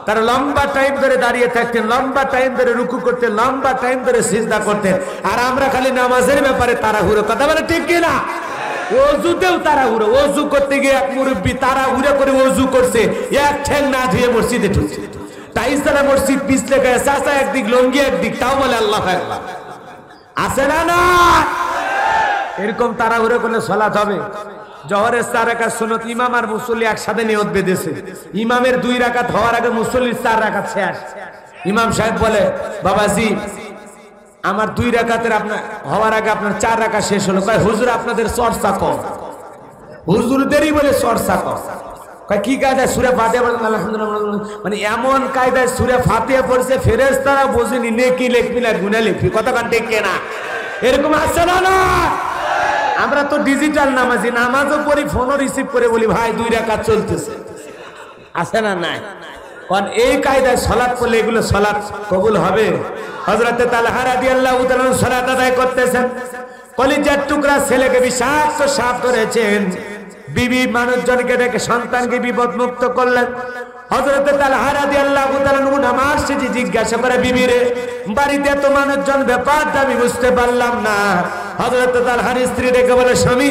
তারা লম্বা টাইম ধরে দাঁড়িয়ে থাকতেন, লম্বা টাইম ধরে রুকু করতেন, লম্বা টাইম ধরে সিজদা করতেন। আর আমরা খালি নামাজের ব্যাপারে তাড়াহুড়ো, কথা বলে ঠিক কিনা? ওযুতেও তাড়াহুড়ো, ওযু করতে গিয়ে এক মুরব্বি তাড়াহুড়ো করে ওযু করছে, এক ঠ্যাং না ধুয়ে মসজিদে ঢুকছে, টাইসরা মসজিদ পিছলে গেছে, চাচা একদিক লঙ্গি একদিক, তাও বলে আল্লাহু আকবার, আছে না? না, এরকম তাড়াহুড়ো করলে সালাত হবে? জোহরের 4 রাকাত সুন্নত, ইমাম আর মুসল্লি একসাথে নিয়ত বেঁধেছে, ইমামের 2 রাকাত হওয়ার আগে মুসল্লির 4 রাকাত শেষ। ইমাম সাহেব বলে বাবাজি আমার 2 রাকাতের আপনার হওয়ার আগে আপনার 4 রাকাত শেষ হলো। কয় হুজুর আপনাদের চর্চা কম, হুজুরদেরই বলে চর্চা কম। কয় কি কায়দায় সূরা ফাতিহা পড়েন আলহামদুলিল্লাহ, মানে এমন কায়দায় সূরা ফাতিহা পড়ছে ফেরেশতারা বোঝেনি নেকি লিখবি না গুনাহ লিখবি, কথা কান ঠিক না? এরকম আছে না? না, আমরা তো ডিজিটাল নামাজি, নামাজও পড়ি, ফোনও রিসিভ করে বলি ভাই 2 রাকাত চলতেছে, আছে না? নাই। কারণ এই কায়দায় সালাত করলে এগুলো সালাত কবুল হবে? হযরতে তালহা রাদিয়াল্লাহু তাআলা সালাত আদায় করতেছেন, কলিজার টুকরা ছেলেকে বিষাক্ত সাপ ধরেছেন, বিবি মানুষজনকে ডেকে সন্তানকে বিপদ মুক্ত করলেন। হযরতে তালহা রাদিয়াল্লাহু তাআলা নামাজ শেষে জিজ্ঞাসা করে বিবি রে, বাড়িতে এত মানুষজন, ব্যাপারটা আমি বুঝতে পারলাম না। হযরত তালহার স্ত্রী ডেকে বলে স্বামী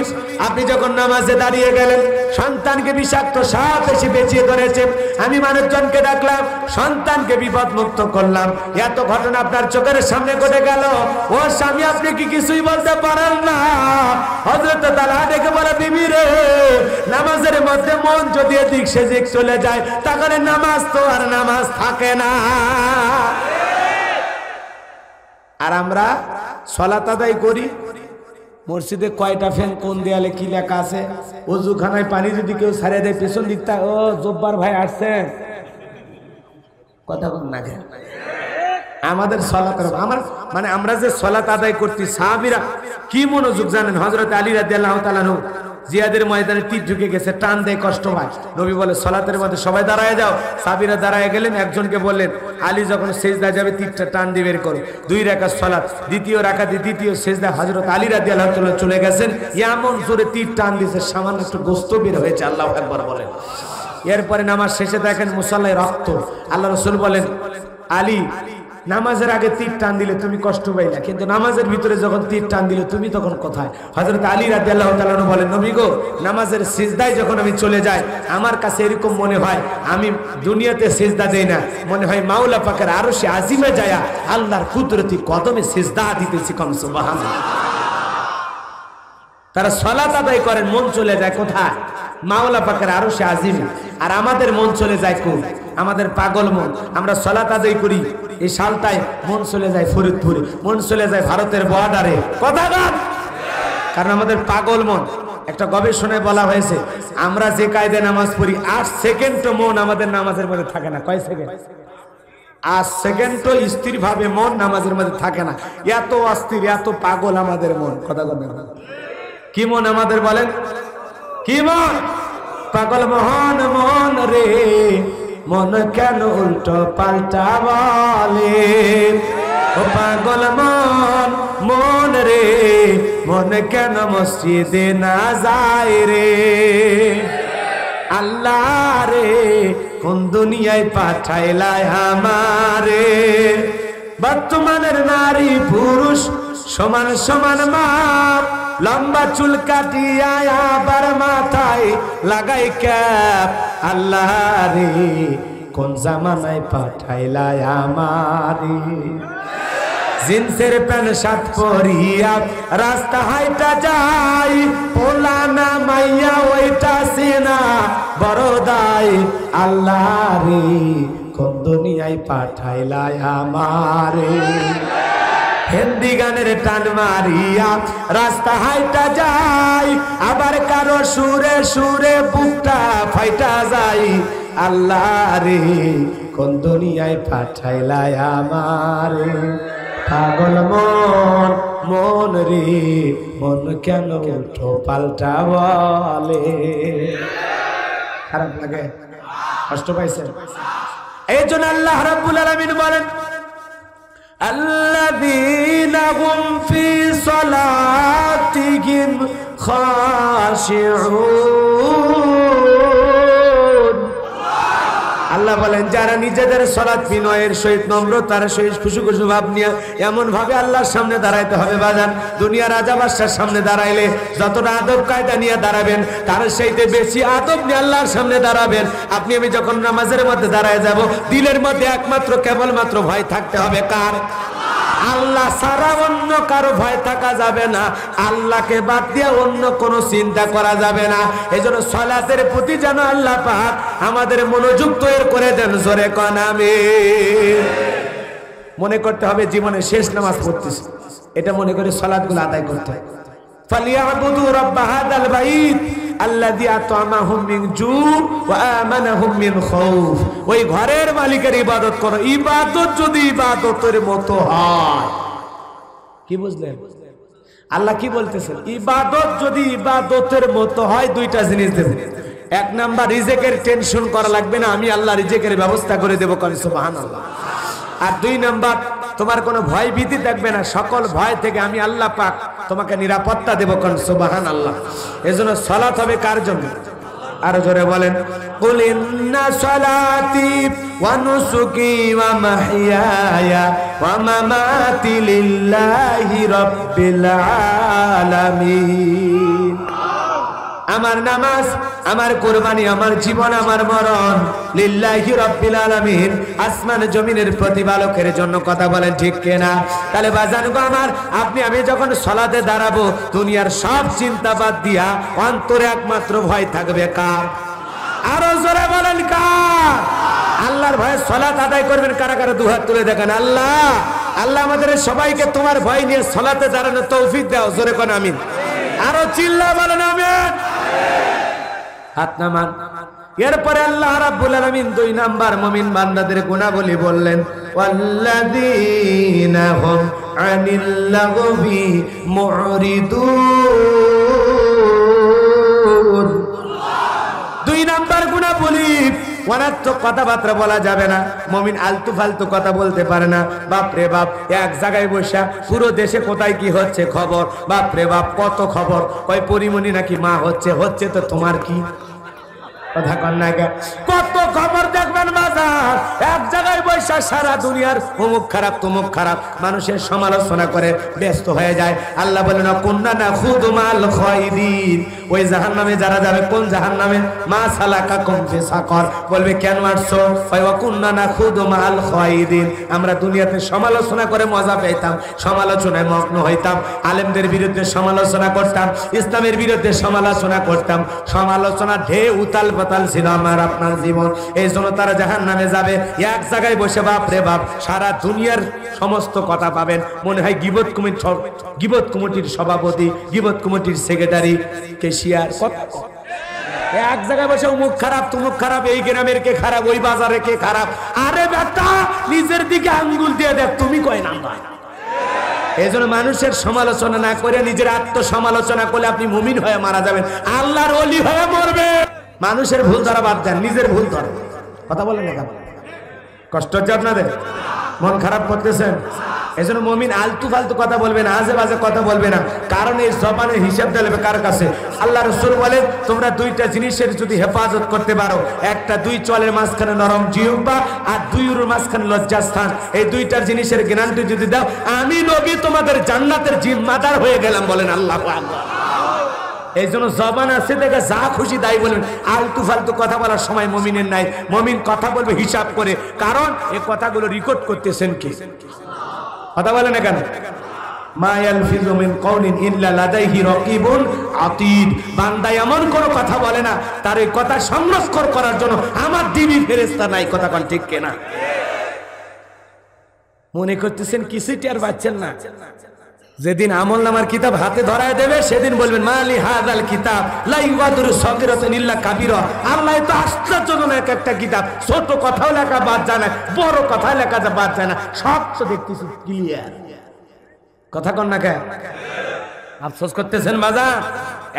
আপনি যখন নামাজে দাঁড়িয়ে গেলেন, সন্তানকে বিষাক্ত সাপ এসে পেঁচিয়ে ধরেছে, আমি মানুষজনকে ডাকলাম, সন্তানকে বিপদ মুক্ত করলাম, এত ঘটনা আপনার চোখের সামনে ঘটে গেল, ও স্বামী আপনি কি কিছুই বলতে পারেন না? হযরত তালহা ডেকে বলে বিবি রে, নামাজের মধ্যে মন যদি এদিক সেদিক চলে যায় তাহলে নামাজ তো আর নামাজ থাকে না। আর আমরা সালাত আদায় করি, মসজিদে কয়টা ফ্যান, কোন দেয়ালে কি লেখা আছে, ওযুখানায় পানি যদি কেউ ছাড়িয়ে দেয় পেছন দিকটা, ও জব্বার ভাই আসছেন, কথা বল না কেন? আমাদের সালাতের আমার মানে আমরা যে সালাত আদায় করতে সাহাবীরা কি মনোযোগ জানেন? হযরত আলী রাদিয়াল্লাহু তাআলা আনহু জিহাদের ময়দানে তীর ঢুকে গেছে, টান দেয়, কষ্ট হয়। নবী বলে সালাতের মধ্যে সবাই দাঁড়ায় যাও। সাহাবীরা দাঁড়ায় গেলেন। একজনকে বললেন আলী যখন সিজদায় যাবে তীরটা টান দিয়ে বের করো। 2 রাকাত সালাত, দ্বিতীয় রাকাতে দ্বিতীয় সিজদা হযরত আলী রাদিয়াল্লাহু তাআলা চলে গেছেন। এমন জোরে তীর টান দিয়েছে সামান্য একটু গোশত বের হয়েছে। আল্লাহু আকবার বলেন। এরপরে নামাজ শেষে দেখেন মুসাল্লায় রক্ত। আল্লাহ রাসূল বলেন আলী নামাজের আগে তীর টান দিলে তুমি কষ্ট পাইলা, কিন্তু নামাজের ভিতরে যখন তীর টান দিলে তুমি তখন কোথায়? হযরত আলী রাদিয়াল্লাহু তাআলা আনহু বলেন নবী গো, নামাজের সিজদায় যখন আমি চলে যাই আমার কাছে এরকম মনে হয় আমি দুনিয়াতে সিজদা দেই না, মনে হয় মাওলা পাকের আরশে আজিমে যায়া আল্লাহর কুদরতি কদমে সিজদা দিতেছি। কম সুবহানাল্লাহ। তারা সালাত আদায় করেন, মন চলে যায় কোথায়? মাওলা পাকের আরশে আজিমে। আর আমাদের মন চলে যায় কোন? আমাদের পাগল মন। আমরা সালাত আদায় করি এই সালটায়, মন চলে যায় ফরিদপুরে, মন চলে যায় ভারতের বর্ডারে। কথা বল। কারণ আমাদের পাগল মন। একটা গবেষণায় বলা হয়েছে আমরা যে কায়দায় নামাজ পড়ি 8 সেকেন্ডও মন আমাদের নামাজের মধ্যে থাকে না। কয় সেকেন্ড? 8 সেকেন্ডও স্থির ভাবে মন নামাজের মধ্যে থাকে না। এত অস্থির, এত পাগল আমাদের মন। কথা বলেন কি মন আমাদের? বলেন কি মন? পাগল মোহন মন রে, মন কেন উল্টো পাল্টা বলে? ও পাগল মন মন রে, মন কেন মসজিদে না যায় রে? আল্লাহ রে কোন দুনিয়ায় পাঠাইলাই আমারে? বর্তমানের নারী পুরুষ সমান সমান মাপ, লম্বা চুল কাটিয়া আবার মাথায় লাগাই ক্যাপ। আল্লাহ রে কোন জামানায় পাঠাইলাই আমারে? জিন্সের প্যান্ট শার্ট পরিয়া রাস্তা হাইটা যাই, পোলা না মাইয়া ওইটা সিনা বড় দায়। আল্লাহ রে কোন দুনিয়ায় পাঠাইলাই আমারে? হিন্দি গানের টান মারিয়া রাস্তা হাইটা যাই, আবার কারো সুরে সুরে বুকটা ফাইটা যাই। আল্লাহ রে কোন দুনিয়ায় পাঠাইলাই আমারে? পাগল মন মন রে, মন কেন উল্টো পাল্টা বলে? খারাপ লাগে? কষ্ট পাইছেন? এই জন্য আল্লাহ রাব্বুল আলামিন বলেন আল্লাযীনা হুম ফি সালাতিহিম খাশিউন। আল্লাহ বলেন যারা নিজেদের সালাত বিনয়ের সহিত নম্রতার সহিত খুশু খুশু ভাব নিয়ে এমন ভাবে আল্লাহর সামনে দাঁড়াইতে হবে বাজান। দুনিয়ার রাজা বাদশার সামনে দাঁড়াইলে যতটা আদব কায়দা নিয়ে দাঁড়াবেন তার চাইতে বেশি আদব নিয়ে আল্লাহর সামনে দাঁড়াবেন। আপনি আমি যখন নামাজের মধ্যে দাঁড়ায় যাব, দিলের মধ্যে একমাত্র কেবলমাত্র ভয় থাকতে হবে কার? আল্লাহ ছাড়া অন্য কারো ভয় থাকা যাবে না। আল্লাহকে বাদ দিয়ে অন্য কোনো চিন্তা করা যাবে না। এই জন্য সালাতের প্রতি যেন আল্লাহ পাক আমাদের মনোযোগ তৈরি করে দেন। জোরে কোন আমিন। মনে করতে হবে জীবনে শেষ নামাজ পড়তেছি, এটা মনে করে সালাতগুলো আদায় করতে হবে। ফালিয়াবুদু রাব্ব হাযাল বাইত আল্লাযী আত'আমাহুম মিন জু ওয়া আমানাহুম মিন খাউফ। ওই ঘরের মালিকের ইবাদত করো। ইবাদত যদি ইবাদতের মতো হয়, কি বুঝলেন? আল্লাহ কি বলতেছেন? ইবাদত যদি ইবাদতের মতো হয়, দুইটা জিনিস দেব। এক নাম্বার, রিজিকের টেনশন করা লাগবে না, আমি আল্লাহ রিজিকের ব্যবস্থা করে দেব। করেন সুবহানাল্লাহ। আর 2 নাম্বার, তোমার কোনো ভয় ভীতি থাকবে না, সকল ভয় থেকে আমি আল্লাহ পাক তোমাকে নিরাপত্তা দেব। কোন সুবহানাল্লাহ। এজন্য সালাত হবে কার জন্য? আর জোরে বলেন কুল ইন্না সালাতি ওয়া নুসুকি ওয়া মাহইয়ায়া ওয়া মামাতি লিল্লাহি রাব্বিল আলামিন। আমার নামাজ, আমার কুরবানি, আমার জীবন, আমার মরণ লিল্লাহি রাব্বিল আলামিন, আসমান জমিনের প্রতিপালকের জন্য। কথা বলেন ঠিক কিনা? তাহলে বাজান গো আমার, আপনি আমি যখন সালাতে দাঁড়াবো, দুনিয়ার সব চিন্তা বাদ দিয়া অন্তরে একমাত্র ভয় থাকবে কার? আরো জোরে বলেন কার? আল্লাহর ভয়ে সালাত আদায় করবেন। কারা কারা দুহাত তুলে দেখেন। আল্লাহ আল্লাহ আমাদের সবাইকে তোমার ভয় নিয়ে সালাতে দাঁড়ানোর তৌফিক দাও। জোরে কোন আমিন। আরো চিল্লা বলেন আমিন। হাত নামান। এরপরে আল্লাহ রাব্বুল আলামিন 2 নাম্বার মুমিন বান্দাদের গুণাবলী বললেন, ওয়াল্লাযীনা হুম আনিল লাগবি মুরিদুন। 2 নাম্বার গুণাবলী, অনার্থক কথাবার্তা বলা যাবে না। মুমিন আলতু ফালতু কথা বলতে পারে না। বাপ রে বাপ, এক জায়গায় বসে পুরো দেশে কোথায় কি হচ্ছে খবর, বাপ রে বাপ কত খবর, কয় পরিমণি নাকি মা হচ্ছে তো তোমার কি কথা কন না, কত খবর দেখবেন বাজার। এক জায়গায় বৈশা সারা দুনিয়ার অমুক খারাপ তমুক খারাপ মানুষের সমালোচনা করে ব্যস্ত হয়ে যায়। আল্লাহ বলেন, কুন্না না খুদ মাল খায়দিন। ওই জাহান্নামে যারা যাবে, কোন জাহান্নামে? মা সালাকাকুম ফি সাকর। বলবে কেন আসছো? ওয়া কুন্না না খুদ মাল খায়দিন। আমরা দুনিয়াতে সমালোচনা করে মজা পেতাম, সমালোচনায় মগ্ন হইতাম, আলেমদের বিরুদ্ধে সমালোচনা করতাম, ইসলামের বিরুদ্ধে সমালোচনা করতাম। সমালোচনা ঢেউ উতাল পাতাল ছিল আমার আপনার জীবন। এই জন্য তারা জাহান্নামে যাবে। এক জায়গায় বসে বাপ রে বাপ সারা দুনিয়ার সমস্ত কথা পাবেন। মনে হয় গিবত কমিটির সভাপতি, গিবত কমিটির সেক্রেটারি, কেশিয়ার, এক জায়গায় বসে অমুক খারাপ তমুক খারাপ, এই গ্রামের কে খারাপ, ওই বাজারে কে খারাপ। আরে বেটা, নিজের দিকে আঙ্গুল দিয়ে দেখ তুমি কয় নাম্বার। এই জন্য মানুষের সমালোচনা না করে নিজের আত্মসমালোচনা করলে আপনি মুমিন হয়ে মারা যাবেন, আল্লাহর ওলি হয়ে মরবে। মানুষের ভুল ধরা বাদ দেন, নিজের ভুল ধরা। কথা বলেন না, কষ্ট হচ্ছে আপনাদের? মন খারাপ করতেছেন? এই জন্য মুমিন আলতু ফালতু কথা বলবে না, আজে বাজে কথা বলবে না, কারণ এই জবানের হিসাব দেবে কার কাছে? আল্লাহ রাসূল বলেন, তোমরা 2টা জিনিসের যদি হেফাজত করতে পারো, একটা 2 চলের মাঝখানে নরম জিহ্বা আর 2 উরুর মাঝখানে লজ্জাস্থান, এই 2টার জিনিসের গ্যারান্টি যদি দাও, আমি নবী তোমাদের জান্নাতের জিম্মাদার হয়ে গেলাম। বলেন আল্লাহু আকবার। এই জন্য জবান আছে দেখে যা খুশি তাই বলেন, আলতু ফালতু কথা বলার সময় মুমিনের নাই। মুমিন কথা বলবে হিসাব করে, কারণ এই কথাগুলো রেকর্ড করতেছেন কি? কথা বলে না কেন? মা ইয়ালফিযু মিন কাউলিন ইল্লা লাদাইহি রাকিবুন আতীদ। বান্দা এমন কোন কথা বলে না, তার এই কথা সংরক্ষণ করার জন্য আমার দিবি ফেরেশতা নাই। কথা কোন ঠিক কিনা? মনে করতেছেন কিছুই টের পাচ্ছেন না? যেদিন আমলনামার কিতাব হাতে ধরায় দেবে, সেদিন বলবেন, মালি হাযাল কিতাব লা ইউগাদিরু সাগীরাতান ইল্লা কাবীরা। আল্লাহ তো আশ্চর্যজনক একটা কিতাব, ছোট কথাও লেখা বাদ যায় না, বড় কথা লেখা বাদ যায় না, সব তো দেখতেছি ক্লিয়ার। কথা কন না কে? আফসোস করতেছেন বাজার?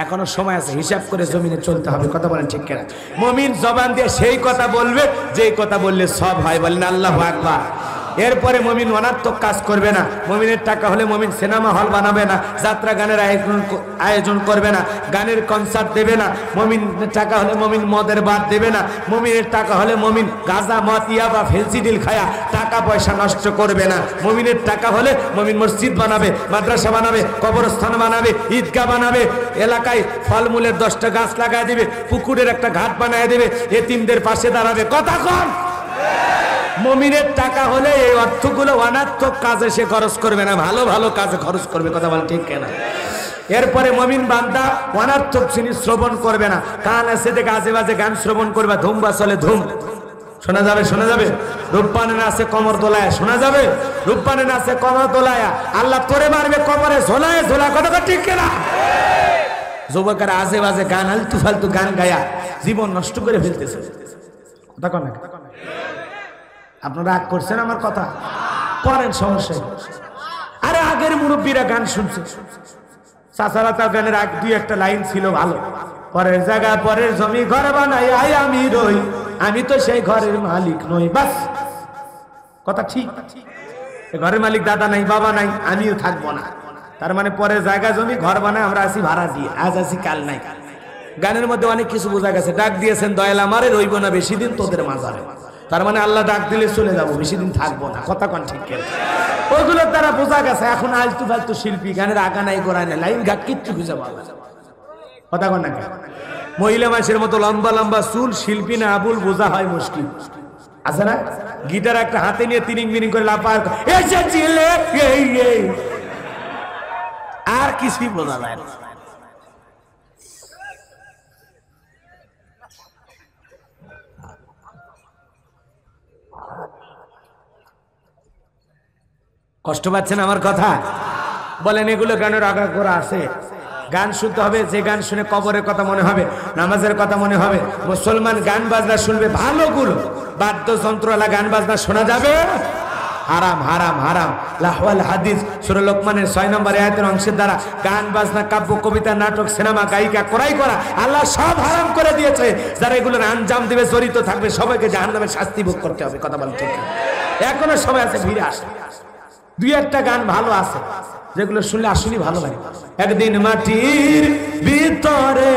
এখনো সময় আছে, হিসাব করে জমিনে চলতে হবে। কথা বলেন ঠিক কিনা? মুমিন জবান দিয়ে সেই কথা বলবে যেই কথা বললে সব হয়। বলেন আল্লাহু আকবার। এরপরে মুমিন অনার্থক কাজ করবে না। মুমিনের টাকা হলে মুমিন সিনেমা হল বানাবে না, যাত্রা গানের আয়োজন করবে না, গানের কনসার্ট দেবে না। মুমিনের টাকা হলে মুমিন মদের বার দেবে না। মুমিনের টাকা হলে মুমিন গাঁজা মদ ইয়াবা ফেন্সিডিল খায়া টাকা পয়সা নষ্ট করবে না। মুমিনের টাকা হলে মুমিন মসজিদ বানাবে, মাদ্রাসা বানাবে, কবরস্থান বানাবে, ঈদগাহ বানাবে, এলাকায় ফলমূলের 10টা গাছ লাগায় দিবে, পুকুরের একটা ঘাট বানায় দেবে, এতিমদের পাশে দাঁড়াবে। কথা কন? মুমিনের টাকা হলে এই অর্থগুলো অনার্থক কাজে সে খরচ করবে না, ভালো ভালো কাজে খরচ করবে। কথা বল ঠিক কিনা? এরপরে মুমিন বান্দা অনার্থক জিনিস শ্রবণ করবে না। কান আছে দেখে আজে বাজে গান শ্রবণ করবে, ধুম বাসলে ধুম শোনা যাবে, শোনা যাবে। রূপবানে নাচে কমর দোলায় শোনা যাবে, রূপবানে নাচে কমর দোলায় আল্লাহ তোরে মারবে কবরে ঝোলায় ঝোলা। কথা ঠিক কিনা? যুবকেরা আজে বাজে গান, আলতু ফালতু গান গায়া জীবন নষ্ট করে ফেলতেছে। কথা কন না? আপনারা রাগ করছেন আমার কথা? করেন, সমস্যা। আরে আগের মুরব্বীরা গান শুনছে, চাচারা তার গানের 2-1টা লাইন ছিল ভালো। পরের জায়গা পরের জমি ঘর বানাই আমি রই, আমি তো সেই ঘরের মালিক নই। বাস কথা ঠিক। ঘরের মালিক দাদা নাই, বাবা নাই, আমিও থাকবো না। তার মানে পরের জায়গা জমি ঘর বানায় আমরা আসি ভাড়া দিয়ে, আজ আসি কাল নাই। গানের মধ্যে অনেক কিছু বোঝা গেছে। ডাক দিয়েছেন, দয়াল আমারে রইব না বেশি দিন তোদের মাঝারে। তার মানে আল্লাহ ডাক দিলে চলে যাবো, বেশি দিন থাকবো না। কথা কন ঠিক কিনা? ওগুলোর দ্বারা বোঝা গেছে এখন আলতু ফালতু শিল্পী, গানের আগা নাই গোড়া নাই, লাইন ঘাট কিচ্ছু খুঁজে পাওয়া যায়। কথা কন না? মহিলা মানুষের মতো লম্বা লম্বা চুল, শিল্পী না আবুল বোঝা হয় মুশকিল। আছে না? গিটার একটা হাতে নিয়ে তিরিং বিরিং করে লাফার, আর কিছুই বোঝা যায় না। কষ্ট পাচ্ছেন আমার কথা? বলেন এগুলো গানের আগা করা আছে? গান শুনতে হবে, যে গান শুনে কবরের কথা মনে হবে, নামাজের কথা মনে হবে। মুসলমান গান বাজনা শুনবে ভালোগুলো, বাদ্যযন্ত্রওয়ালা গান বাজনা শোনা যাবে হারাম হারাম হারাম। লাহওয়াল হাদিস সূরা লোকমানের 6 নম্বর আয়াতের অংশের দ্বারা গান বাজনা, কাব্য কবিতা, নাটক, সিনেমা, গায়িকা ক্রয় করা আল্লাহ সব হারাম করে দিয়েছে। যারা এগুলোর আঞ্জাম দিবে, জড়িত থাকবে, সবাইকে জাহান্নামের শাস্তি ভোগ করতে হবে। কথা বলেন ঠিক? এখনো সবাই আছে ফিরে আসে। দুই একটা গান ভালো আছে যেগুলো শুনলে আসলেই ভালো লাগে। একদিন মাটির ভিতরে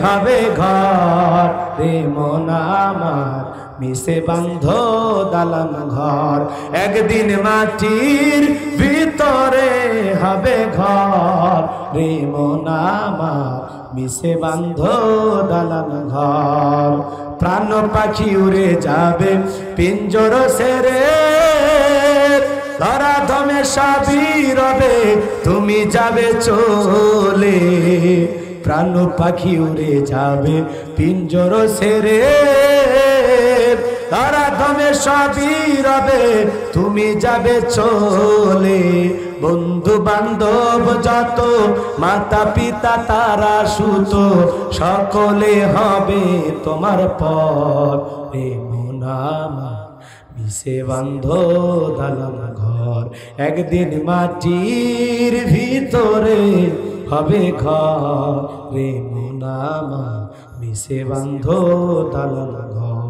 হবে ঘর রে মন আমার, মিশে বান্ধ দালান ঘর। একদিন মাটির ভিতরে হবে ঘর রে মন আমার, মিশে বান্ধ দালান ঘর। প্রাণ পাখি উড়ে যাবে পিঞ্জর সেরে, ধরা ধমে সবই রবে তুমি যাবে চলে। প্রাণ পাখি উড়ে যাবে পিঞ্জর সেরে, ধরা ধমে সবই রবে তুমি যাবে চলে। বন্ধু বান্ধব যত, মাতা পিতা তারা সুত, সকলে হবে তোমার পর রে মন আমার, মিশে বান্ধ দালান ঘর। একদিন মাটির ভিতরে হবে ঘর রে মন আমার, মিশে বান্ধ দালান ঘর।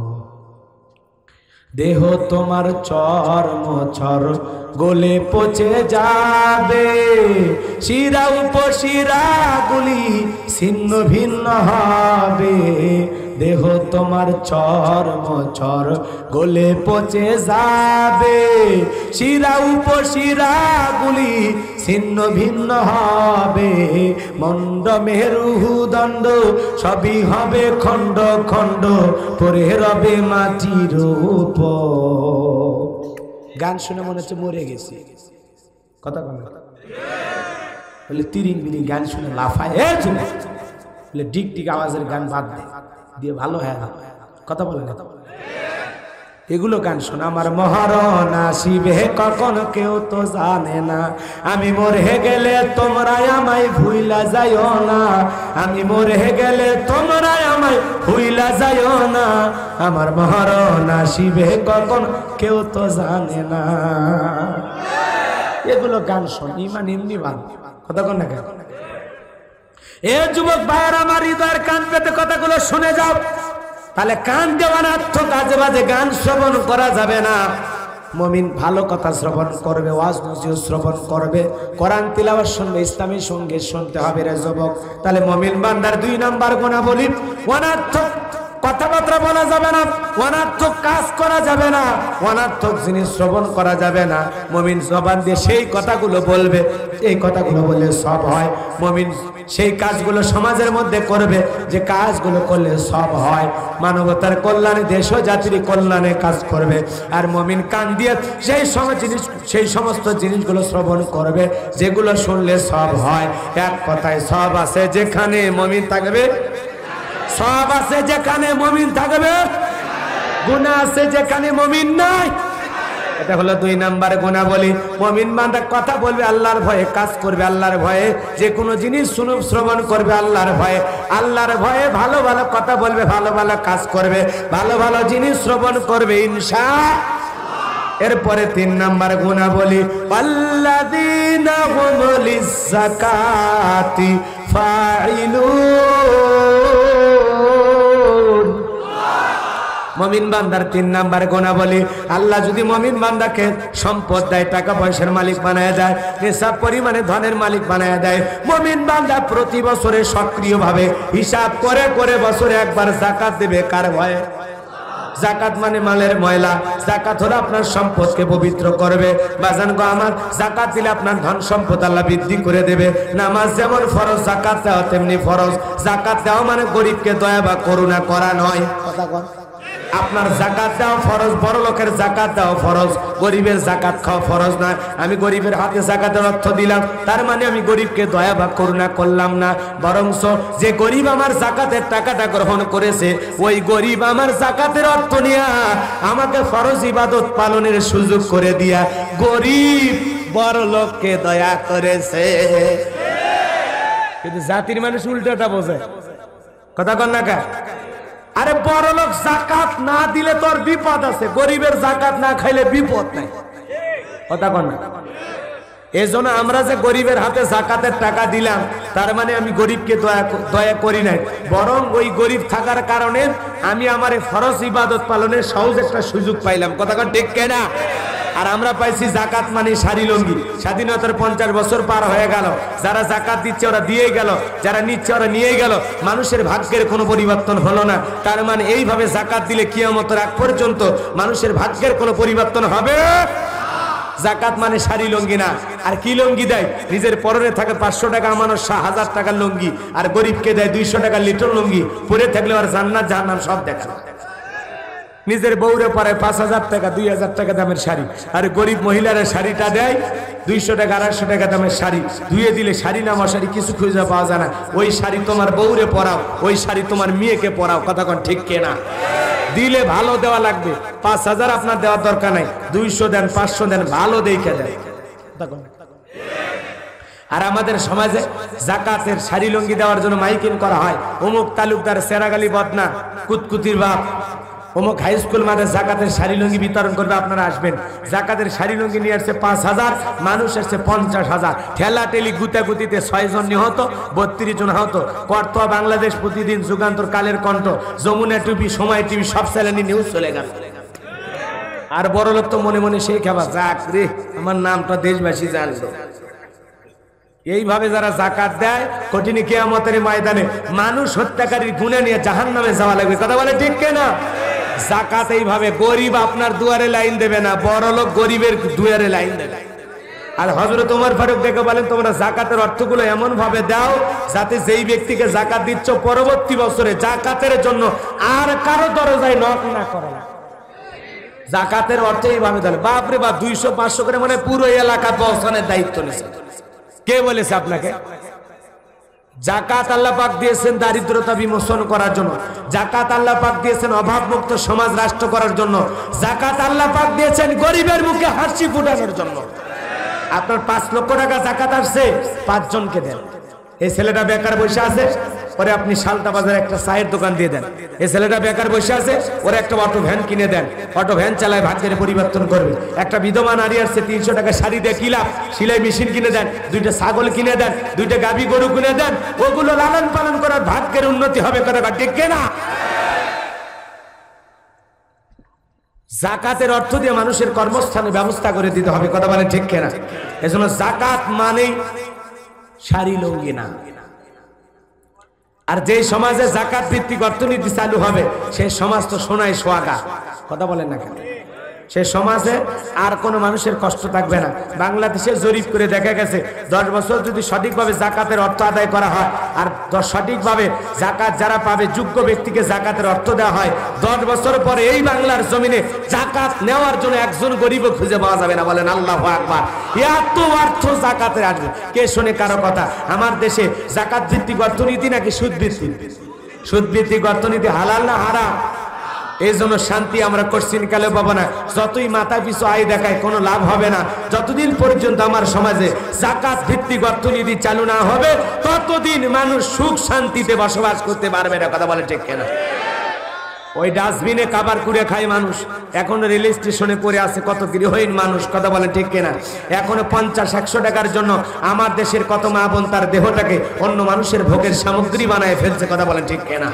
দেহ তোমার চর্ম চর গলে পচে যাবে, শিরা উপশিরা গুলি ছিন্ন ভিন্ন হবে। দেহ তোমার চর্ম চর গলে পচে যাবে, শিরা উপশিরা গুলি ছিন্ন ভিন্ন হবে। মন্ড মেরু দণ্ড সবই হবে খণ্ড খণ্ড, পরে রবে মাটির উপর। গান শুনে মনে হচ্ছে মরে গেছি। কথা বলে বলে তিরিং বিরিং গান শুনে লাফায়, বলে ডিক ডিক আওয়াজের গান বাদ দিয়ে ভালো হয় না। কথা বলে না, এগুলো গান শোনা। আমার মহারণ আসিবে কখন কেউ তো জানে না, আমি মরে গেলে তোমরা আমায় ভুইলা যাইও না, আমি মরে গেলে তোমরা আমায় ভুইলা যাইও না। আমার মহারণ আসিবে কখন কেউ তো জানে না। এগুলো গান শোন, ইমান এমনি বান। কথা কন না কেন? এ যুবক ভাইয়ের আমার হৃদয়ের কান পেতে কথাগুলো শুনে যাও। তাহলে কান দেওয়ানার্থক আজে বাজে গান শ্রবণ করা যাবে না। মুমিন ভালো কথা শ্রবণ করবে, ওয়াজ নসিহত শ্রবণ করবে, কোরআন তিলাওয়াত শুনবে, ইসলামী সঙ্গীত শুনতে হবে রে যুবক। তাহলে মুমিন বান্দার 2 নাম্বার গুণাবলী, অনার্থক কথাবার্তা বলা যাবে না, অনার্থক কাজ করা যাবে না, অনার্থক জিনিস শ্রবণ করা যাবে না। মুমিন জবান দিয়ে সেই কথাগুলো বলবে, এই কথাগুলো বললে সব হয়। মুমিন সেই কাজগুলো সমাজের মধ্যে করবে যে কাজগুলো করলে সব হয়। মানবতার কল্যাণে, দেশ ও জাতির কল্যাণে কাজ করবে। আর মুমিন কান দিয়ে সেই সমস্ত জিনিসগুলো শ্রবণ করবে যেগুলো শুনলে সব হয়। এক কথায় সব আছে যেখানে মুমিন থাকবে, সব আছে যেখানে মুমিন থাকবে, গুনাহ আছে যেখানে মুমিন নাই। এটা হলো 2 নাম্বার গুণাবলী। মুমিন বান্দা কথা বলবে আল্লাহর ভয়ে, কাজ করবে আল্লাহর ভয়ে, যে কোনো জিনিস শ্রবণ করবে আল্লাহর ভয়ে, আল্লাহর ভয়ে ভালো ভালো কথা বলবে, ভালো ভালো কাজ করবে, ভালো ভালো জিনিস শ্রবণ করবে ইনশাআল্লাহ। এরপরে 3 নাম্বার গুণাবলী, আল্লাযীনা হুম লিয-যাকাতি ফাইলুন। মুমিন বান্দার 3 নাম্বার গুণাবলী, আল্লাহ যদি মুমিন বান্দাকে সম্পদ দেয়, টাকা পয়সার মালিক বানায় দেয়, নিসাব পরিমাণে ধনের মালিক বানায় দেয়, মুমিন বান্দা প্রতি বছরে সক্রিয়ভাবে হিসাব করে করে বছরে একবার যাকাত দেবে। কার ভয়ে? যাকাত মানে মালের ময়লা। যাকাত হলো আপনার সম্পদকে পবিত্র করবে। বাজান গো আমার, যাকাত দিলে আপনার ধন সম্পদ আল্লাহ বৃদ্ধি করে দেবে। নামাজ যেমন ফরজ, যাকাত দেওয়া তেমনি ফরজ। যাকাত দেওয়া মানে গরিবকে দয়া বা করুণা করা নয়। কথা কন, আপনার যাকাত দেওয়া ফরজ, বড় লোকের যাকাত দেওয়া ফরজ, গরিবের যাকাত খাওয়া ফরজ নয়। আমি গরিবের হাতে যাকাতের অর্থ দিলাম, তার মানে আমি গরিবকে দয়া বা করুণা করলাম না। বরঞ্চ যে গরিব আমার যাকাতের টাকাটা গ্রহণ করেছে, ওই গরিব আমার যাকাতের অর্থ নিয়ে আমাকে ফরজ ইবাদত পালনের সুযোগ করে দিয়া গরিব বড় লোককে দয়া করেছে। কিন্তু জাতির মানুষ উল্টাটা বোঝে। কথা কন না কা? আরে বড় লোক যাকাত না দিলে তোর বিপদ আছে, গরিবের যাকাত না খাইলে বিপদ নাই। কথা কন না? এজন্য আমরা যে গরিবের হাতে যাকাতের টাকা দিলাম তার মানে আমি গরিবকে দয়া করি নাই, বরং ওই গরিব থাকার কারণে আমি আমার ফরজ ইবাদত পালনের সহজ একটা সুযোগ পাইলাম। কথা কন ঠিক কিনা? আর আমরা পাইছি জাকাত মানে শাড়ি লুঙ্গি। স্বাধীনতার 50 বছর পার হয়ে গেল, যারা জাকাত দিচ্ছে ওরা দিয়েই গেল, যারা নিচ্ছে ওরা নিয়েই গেল, মানুষের ভাগ্যের কোনো পরিবর্তন হলো না। তার মানে এইভাবে জাকাত দিলে কিয়ামতের আগ পর্যন্ত মানুষের ভাগ্যের কোনো পরিবর্তন হবে। জাকাত মানে শাড়ি লুঙ্গি না। আর কি লুঙ্গি দেয়? নিজের পরনে থাকে 500 টাকা আমানত 1000 টাকার লুঙ্গি, আর গরিবকে দেয় 200 টাকার লিটন লুঙ্গি। পরে থাকলে আর জান্নাত জাহান্নাম সব দেখা। নিজের বউরে পরে 5000 টাকা 2000 টাকা দামের শাড়ি, আর গরিব মহিলারা শাড়িটা দেয় 200 টাকা 250 টাকা দামের শাড়ি। ধুয়ে দিলে শাড়ি না মশারি কিছু খুঁজে পাওয়া যায় না। ওই শাড়ি তোমার বউরে পরাও, ওই শাড়ি তোমার মেয়েকে পরাও। কথা কোন ঠিক কিনা? দিলে ভালো দেওয়া লাগবে। 5000 আপনার দেওয়ার দরকার নাই, 200 দেন 500 দেন, ভালো দেখে দেন। আর আমাদের সমাজে জাকাতের শাড়ি লুঙ্গি দেওয়ার জন্য মাইকিং করা হয়, অমুক তালুকদার সেরাগালি বদনা কুতকুতির বাপ অমুক হাই স্কুল মাঠে জাকাতের শাড়ি লুঙ্গি বিতরণ করবে, আপনারা আসবেন। জাকাতের শাড়ি লুঙ্গি নিয়ে আসছে 5000, মানুষ আসছে 50,000। ঠেলা টেলি গুতাগুতিতে 6 জন নিহত, 32 জন আহত। কর্তা বাংলাদেশ, প্রতিদিন, যুগান্তর, কালের কণ্ঠ, যমুনা টিভি, সময় টিভি সব চ্যানেলে নিউজ চলে গেল। আর বড় লোক তো মনে মনে সেই খাবার, যাক রে আমার নামটা দেশবাসী জানলো। এইভাবে যারা জাকাত দেয় কঠিন কিয়ামতের ময়দানে মানুষ হত্যাকারীর গুনাহ নিয়ে জাহান্নামে যাওয়া লাগবে। কথা বলে ঠিক কিনা? জাকাত এইভাবে গরিব আপনার দুয়ারে লাইন দেবে না, বড় লোক গরিবের দুয়ারে লাইন দেবে। আর হযরত ওমর ফারুক দেখে বলেন, তোমরা জাকাতের অর্থগুলো এমন ভাবে দাও যাতে যেই ব্যক্তিকে জাকাত দিচ্ছ পরবর্তী বছরে জাকাতের জন্য আর কারো দরজায় নক না করে। জাকাতের অর্থ এইভাবে দিলে বাপরে বাপ 200-500 করে মানে পুরো এলাকা পৌঁছানোর দায়িত্ব নিছে। কে বলেছে আপনাকে? জাকাত আল্লাহ পাক দিয়েছেন দারিদ্রতা বিমোচন করার জন্য, জাকাত আল্লাহ পাক দিয়েছেন অভাবমুক্ত সমাজ রাষ্ট্র করার জন্য, জাকাত আল্লাহ পাক দিয়েছেন গরিবের মুখে হাসি ফোটানোর জন্য। আপনার 5 লক্ষ টাকা জাকাত আসছে, 5 জনকে দেন। এই ছেলেটা বেকার বসে আছে, ওরে আপনি শালতা বাজারে একটা চায়ের দোকান দিয়ে দেন। এই ছেলেটা বেকার বসে আছে, ওরে একটা অটো ভ্যান কিনে দেন, অটো ভ্যান চালায় ভাগ্যের পরিবর্তন করবে। একটা বিধবা নারী আসছে 300 টাকা শাড়ি দিয়ে কি লাভ? সেলাই মেশিন কিনে দেন, 2টা ছাগল কিনে দেন, 2টা গাভী গরু কিনে দেন, ওগুলো লালন পালন করার ভাগ্যের উন্নতি হবে। কথা ঠিক কিনা? জাকাতের অর্থ দিয়ে মানুষের কর্মস্থানে ব্যবস্থা করে দিতে হবে। কথা বলে ঠিক কিনা? এজন্য জাকাত মানেই শাড়ি লুঙ্গি না। আর যে সমাজে জাকাত ভিত্তিক অর্থনীতি চালু হবে সেই সমাজ তো সোনায় সোহাগা। কথা বলেন না কেন? সে সমাজে আর কোনো মানুষের কষ্ট থাকবে না। বাংলাদেশে জরিপ করে দেখা গেছে 10 বছর যদি সঠিকভাবে জাকাতের অর্থ আদায় করা হয় আর সঠিকভাবে জাকাত যারা পাবে যোগ্য ব্যক্তিকে জাকাতের অর্থ দেওয়া হয়, 10 বছর পরে এই বাংলার জমিনে জাকাত নেওয়ার জন্য একজন গরিবও খুঁজে পাওয়া যাবে না। বলেন আল্লাহু আকবার। এত অর্থ জাকাতের আসবে। কে শোনে কারো কথা? আমার দেশে জাকাত ভিত্তিক অর্থনীতি নাকি সুদ ভিত্তিক? সুদ ভিত্তিক অর্থনীতি হালাল না হারাম? এই জন্য শান্তি আমরা কোশ্চিন কালে পাবো না। যতই মাথা পিছু আয় দেখায় কোনো লাভ হবে না। যতদিন পর্যন্ত আমার সমাজে জাকাত ভিত্তিক অর্থনীতি চালু না হবে ততদিন মানুষ সুখ শান্তিতে বসবাস করতে পারবে না। কথা বলে ঠিক কিনা? ওই ডাস্টবিনে খাবার কুড়ে খায় মানুষ, এখন রেল স্টেশনে পড়ে আছে কত গৃহহীন মানুষ। কথা বলেন ঠিক কিনা? এখনো 50-100 টাকার জন্য আমার দেশের কত মা বোন তার দেহটাকে অন্য মানুষের ভোগের সামগ্রী বানায় ফেলছে। কথা বলেন ঠিক কিনা?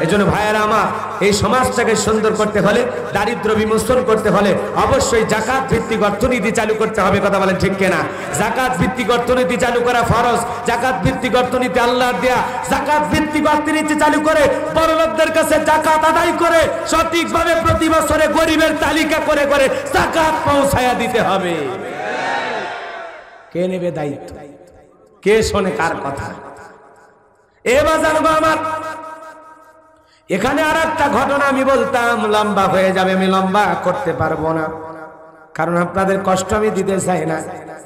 এই জন্য ভাইয়েরা আমার, এই সমাজটাকে সুন্দর করতে হলে, দারিদ্র বিমোচন করতে হলে অবশ্যই জাকাত ভিত্তিক অর্থনীতি চালু করতে হবে। কথা বলেন ঠিক কিনা? জাকাত ভিত্তিক অর্থনীতি চালু করা ফরজ। জাকাত ভিত্তিক অর্থনীতি আল্লাহর দেয়া। জাকাত ভিত্তিক অর্থনীতি চালু করে বড় লোকদের কাছে জাকাত আদায় করে সঠিকভাবে প্রতি বছরে গরিবের তালিকা করে করে জাকাত পৌঁছায়া দিতে হবে। কে নেবে দায়িত্ব? কে শোনে কার কথা? এবার জানবো আমার এখানে আর একটা ঘটনা আমি বলতাম, লম্বা হয়ে যাবে, আমি লম্বা করতে পারবো না, কারণ আপনাদের কষ্ট আমি দিতে চাই না।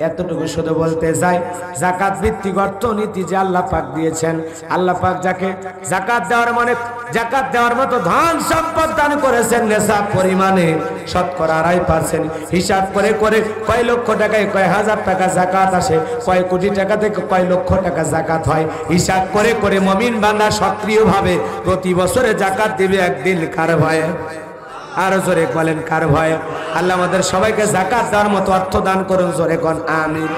এতটুকু শুধু বলতে চাই, জাকাত ভিত্তিক অর্থনীতি যে আল্লাহ পাক দিয়েছেন, আল্লাহ পাক যাকে জাকাত দেওয়ার মানে যাকাত দেওয়ার মতো ধন সম্পদ দান করেছেন নেশাব পরিমাণে শতকরা 2.5%। হিসাব করে করে কয় লক্ষ টাকায় কয় হাজার টাকা যাকাত আসে, কয় কোটি টাকা থেকে কয় লক্ষ টাকা যাকাত হয়, হিসাব করে করে মুমিন বান্দা সক্রিয়ভাবে প্রতি বছরে যাকাত দিবে একদিন কার ভয়ে? আরো জোরে বলেন কার ভয়ে? আল্লাহ আমাদের সবাইকে যাকাত দেওয়ার মতো অর্থ দান করুন, জোরে কোন আমিন।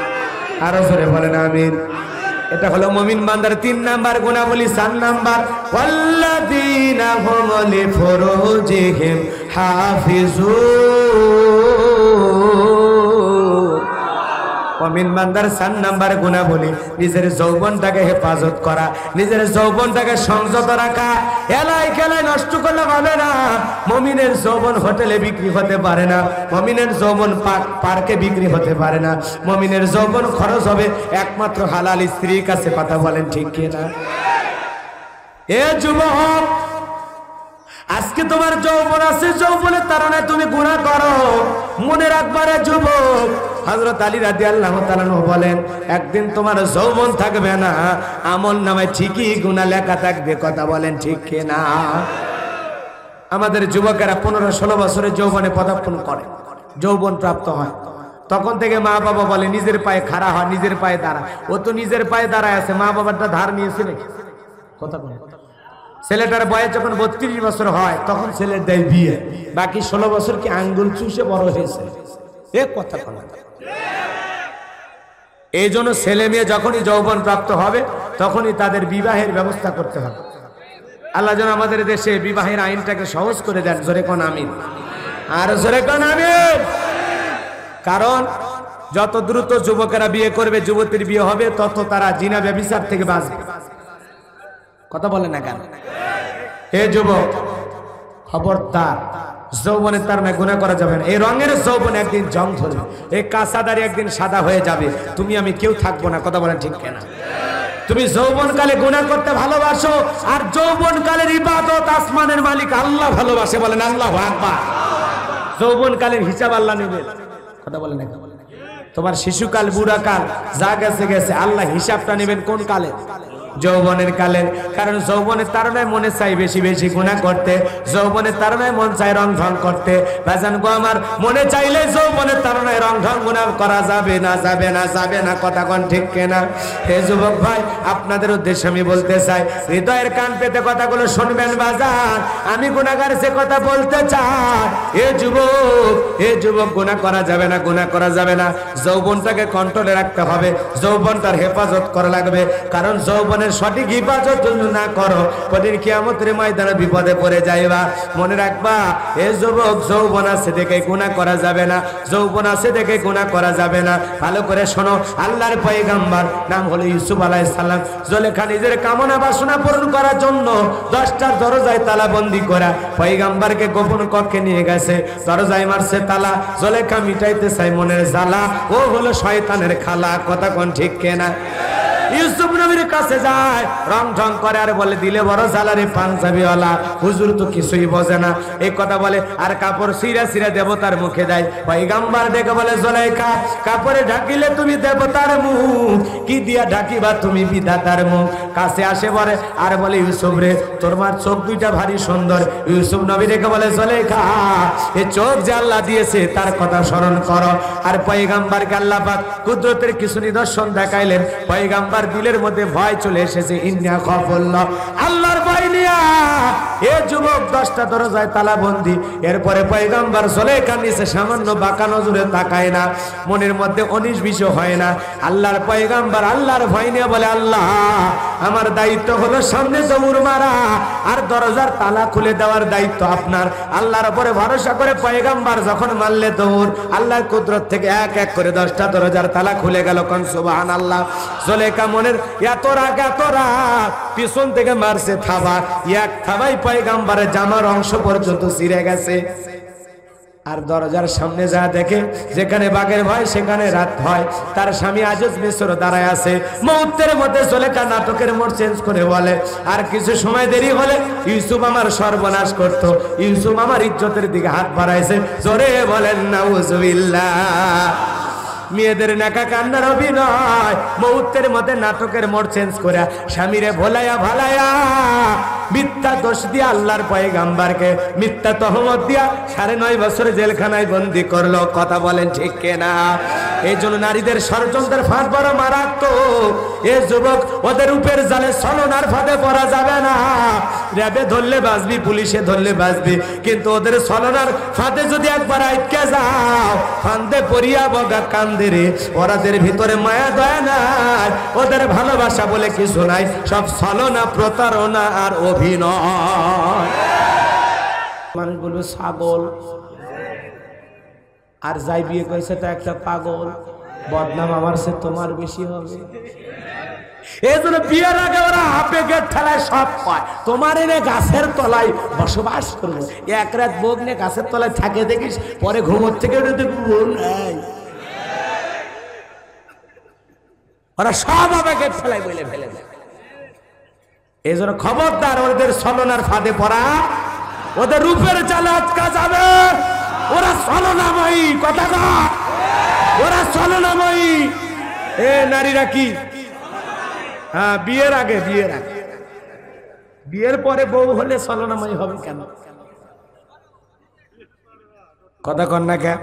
আরো জোরে বলেন আমিন। এটা হলো মুমিন বান্দার 3 নাম্বার গুণাবলী। 4 নাম্বার, ওয়াল্লাযীনা হুম লিফুরুজিহিম হাফিজুন। মুমিন বান্দার 4 নাম্বার গুণাবলী নিজের যৌবনটাকে হেফাজত করা, নিজের যৌবনটাকে সংযত রাখা। এলাই খেলায় নষ্ট করলে হবে না। মুমিনের যৌবন হোটেলে বিক্রি হতে পারে না, মুমিনের যৌবন পার্কে বিক্রি হতে পারে না। মুমিনের যৌবন খরচ হবে একমাত্র হালাল স্ত্রীর কাছে। কথা বলেন ঠিক কি না? এ যুবক, আজকে তোমার যৌবন আছে, যৌবনের কারণে তুমি গুনাহ করো, মনে রাখবারে যুবক। হযরত আলী রাদিয়াল্লাহু তাআলা আনহু বলেন, একদিন তোমার যৌবন থাকবে না, আমল নামায় ঠিকই গুনাহ লেখা থাকবে। কথা বলেন ঠিক কি না? আমাদের যুবকেরা 15-16 বছরের যৌবনে পদার্পণ করে, যৌবন প্রাপ্ত হয়, তখন থেকে মা বাবা বলে নিজের পায়ে খাড়া হয়, নিজের পায়ে দাঁড়া। ও তো নিজের পায়ে দাঁড়ায় আছে, মা বাবারটা ধার নিয়েছে নাকি? কথা বলে। ছেলেটার বয়স যখন 32 বছর হয় তখন ছেলের দেয় বিয়ে, বাকি 16 বছর কি আঙ্গুল চুষে বড় হয়েছে। এ কথা বলা। এই জন্য ছেলে মেয়ে যখনই যৌবন প্রাপ্ত হবে তখনই তাদের বিবাহের ব্যবস্থা করতে হবে। আল্লাহ যেন আমাদের দেশে বিবাহের আইনটাকে সহজ করে দেন, জোরে কোন আমিন। আর জোরে কোন আমিন। কারণ যত দ্রুত যুবকেরা বিয়ে করবে, যুবতীর বিয়ে হবে, তত তারা জিনা ব্যভিচার থেকে বাঁচবে। কথা বলে না কেন? হে যুবক, খবরদার, যৌবনের তার মানে গুনাহ করা যাবে না। এই রঙের যৌবন একদিন জং ধরবে, এই কাঁচাদারি একদিন সাদা হয়ে যাবে, তুমি আমি কেউ থাকবো না। কথা বলেন ঠিক কেনা? তুমি যৌবনকালে গুনাহ করতে ভালোবাসো, আর যৌবনকালের ইবাদত আসমানের মালিক আল্লাহ ভালোবাসে। বলেন আল্লাহু আকবার। যৌবনকালের হিসাব আল্লাহ নেবে। কথা বলেন না? তোমার শিশুকাল, বুড়াকাল যা গেছে গেছে, আল্লাহ হিসাবটা নেবেন কোন কালে? যৌবনের কালে। কারণ যৌবনের তারণায় মনে চাই বেশি বেশি গুনাহ করতে, যৌবনের তারণায় মন চাই রং ঢং করতে। ভাইজান গো আমার, মনে চাইলে যৌবনের তারণায় রং ঢং গুনাহ করা যাবে না, যাবে না, যাবে না। কথা কোন ঠিক কিনা? হে যুবক ভাই, আপনাদের উদ্দেশ্যে আমি বলতে চাই, হৃদয়ের কান পেতে কথাগুলো শুনবেন বাজার। আমি গুনাহগার সে কথা বলতে চাই। এ যুবক, গুনাহ করা যাবে না, গুনাহ করা যাবে না। যৌবনটাকে কন্ট্রোলে রাখতে হবে, যৌবনটার হেফাজত করা লাগবে। কারণ যৌবনের সঠিক হিফাজত যদি না করো, কঠিন কিয়ামতের ময়দানে বিপদে পড়ে যাইবা। মনে রাখবা, এ যুবক, যৌবন আছে দেখে গুনাহ করা যাবে না, যৌবন আছে দেখে গুনাহ করা যাবে না। ভালো করে শোনো, আল্লাহর পয়গম্বর নাম হলো ইউসুফ আলাইহিস সালাম। জুলেখা নিজের কামনা বাসনা পূরণ করার জন্য 10টা দরজায় তালাবন্দি করা পয়গম্বরকে গোপন কক্ষে নিয়ে গেছে, দরজায় মারছে তালা। জুলেখা মিটাইতে চাই মনের জ্বালা, ও হলো শয়তানের খালা। কথা কোন ঠিক কিনা? ইউসুফ নবীর কাছে যায়, রং ঢং করে আর বলে, দিলে বড় জালারে পাঞ্জাবিওয়ালা, হুজুর তো কিছুই বোঝে না। এই কথা বলে আর কাপড় সিরা সিরা দেবতার মুখে দেয়। পয়গম্বর ডেকে বলে, জুলেখা, কাপড়ে ঢাকিলে তুমি দেবতার মুখ, কি দিয়া ঢাকিবা তুমি বিধাতার মুখ? কাছে আসে বলে আর বলে, ইউসুফ রে, তোর মার চোখ দুইটা ভারী সুন্দর। ইউসুফ নবী ডেকে বলে, জুলেখা, এই চোখ যে আল্লাহ দিয়েছে তার কথা স্মরণ করো। আর পয়গম্বরকে আল্লাহ পাক কুদরতের কিছু নিদর্শন দেখাইলেন। পয়গম্বর দিলের মধ্যে ভয় চলে এসেছে, ইন্না খাফুল্লাহ, আল্লাহর ভয় নিয়া। এ যুবক 10টা দরজায় তালাবন্দি। এরপরে পয়গম্বর জুলেখার নিচে সামান্য বাঁকা নজরে তাকায় না, মনের মধ্যে 19-20 হয় না। আল্লাহর পয়গম্বর আল্লাহর ভয় নিয়ে বলে, আল্লাহ, আমার দায়িত্ব হলো সামনে দৌড় মারা, আর দরজার তালা খুলে দেওয়ার দায়িত্ব আপনার। আল্লাহর উপরে ভরসা করে পয়গম্বর যখন মারলে দৌড়, আল্লাহর কুদরত থেকে এক এক করে 10টা দরজার তালা খুলে গেল। কোন সুবহানাল্লাহ। জুলেখা মনের এত রাগ, পিছন থেকে মারছে থাবা, এক থাবাই পয়গম্বরের জামার অংশ পর্যন্ত ছিঁড়ে গেছে। আর দরজার সামনে যা দেখে, যেখানে বাঘের ভয় সেখানে রাত হয়। তার স্বামী আজজ মিশর দাঁড়ায় আছে। মুহূর্তের মধ্যে জুলেখা নাটকের মোড় চেঞ্জ করে বলে, আর কিছু সময় দেরি হলে ইউসুফ আমার সর্বনাশ করত, ইউসুফ আমার ইজ্জতের দিকে হাত বাড়াইছে। জোরে বলেন নাউজুবিল্লাহ। মেয়েদের নাকা কান্নার অভিনয় মুহূর্তের মধ্যে নাটকের মোড় চেঞ্জ করে স্বামীরে ভোলায়া ভালায়া মিথ্যা দোষ দিয়া আল্লাহর পয়গাম্বারকে মিথ্যা তহমত দিয়া 9.5 বছর জেলখানায় বন্দি করলো। কথা বলেন ঠিক কিনা? এই জন্য নারীদের ষড়যন্ত্রের ফাঁদ বড় মারাত্মক। এ যুবক, ওদের উপের জালে ছলনার ফাঁদে পড়া যাবে না। র্যাবে ধরলে বাঁচবি, পুলিশে ধরলে বাঁচবি, কিন্তু ওদের ছলনার ফাঁদে যদি একবার আটকে যাও ফান্দে পড়িয়া বগা কান্দে রে। ওরাদের ভিতরে মায়া দয়া নাই, ওদের ভালোবাসা বলে কিছু নাই, সব ছলনা, প্রতারণা আর অভিনয়। মানুষ বলবে ছাগল, আর যাই বিয়ে করেছে তা একটা পাগল। বদনাম আমার সে তোমার বেশি হবে। এই জন্য বিয়ের আগে ওরা আবেগের ঠেলায় সব পায়। তোমার এনে গাছের তলায় বসবাস করবো, এক রাত বোক নিয়ে গাছের তলায় থাকে দেখিস, পরে ঘুমোর থেকে ওরা সব আবেগের ঠেলায় বলে ফেলে দেয়। এই জন্য খবরদার, ওদের ছলনার ফাঁদে পড়া, ওদের রূপের জালে আটকা যাবে। ওরা ছলনাময়ী, কথা না, ওরা ছলনাময়ী। এ নারীরা কি, হ্যাঁ বিয়ের আগে, বিয়ের পরে বউ হলে ছলনাময়ী হবে কেন? কথা কন না কেন?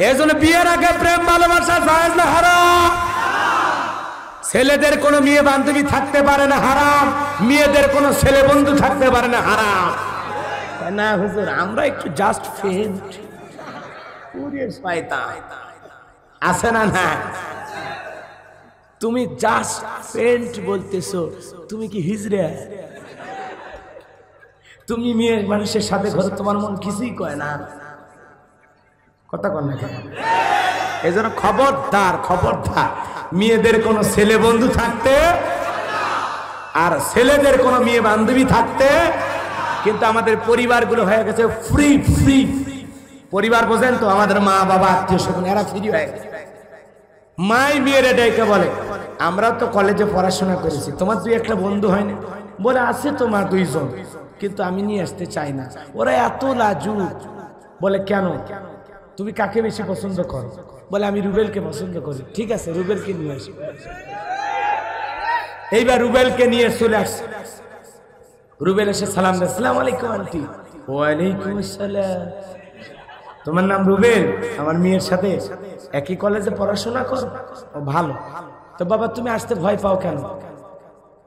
এই জন্য বিয়ের আগে প্রেম ভালোবাসা জায়েজ না, হারাম। ছেলেদের কোনো মেয়ে বান্ধবী থাকতে পারে না, হারাম। মেয়েদের কোনো ছেলে বন্ধু থাকতে পারে না, হারাম। না হুজুর, আমরা একটু জাস্ট ফ্রেন্ড। আছে না? না, তুমি জাস্ট ফ্রেন্ড বলতেছো, তুমি কি হিজড়া? তুমি মেয়ে মানুষের সাথে ঘরে তোমার মন কিছুই কয় না। কথা কন না কেন? এই জন্য খবরদার, মেয়েদের কোনো ছেলে বন্ধু থাকতে আর ছেলেদের কোনো মেয়ে বান্ধবী থাকতে। কিন্তু আমাদের পরিবারগুলো হয়ে গেছে ফ্রি। পরিবার বোঝেন তো, আমাদের মা বাবা আত্মীয় স্বজন এরা ফ্রি হয়ে গেছে। মাই মেয়ের এটাকে বলে, আমরা তো কলেজে পড়াশোনা করেছি, তোমার 2-1 বন্ধু হয়নি? বলে আছে তোমার 2 জন, কিন্তু আমি নিয়ে আসতে চাই না। ওরা এত লাজুক। বলে কেন, তুমি কাকে বেশি পছন্দ করো? বলে আমি রুবেলকে পছন্দ করি। ঠিক আছে, রুবেলকে নিয়ে আসি। এইবার রুবেলকে নিয়ে চলে আসছে। রুবেল এসে সালাম দেয়, আসসালামু আলাইকুম আন্টি। ওয়ালাইকুম আসসালাম। তোমার নাম রুবেল? আমার মেয়ের সাথে একই কলেজে পড়াশোনা করো? ও ভালো। তো বাবা তুমি আসতে ভয় পাও কেন?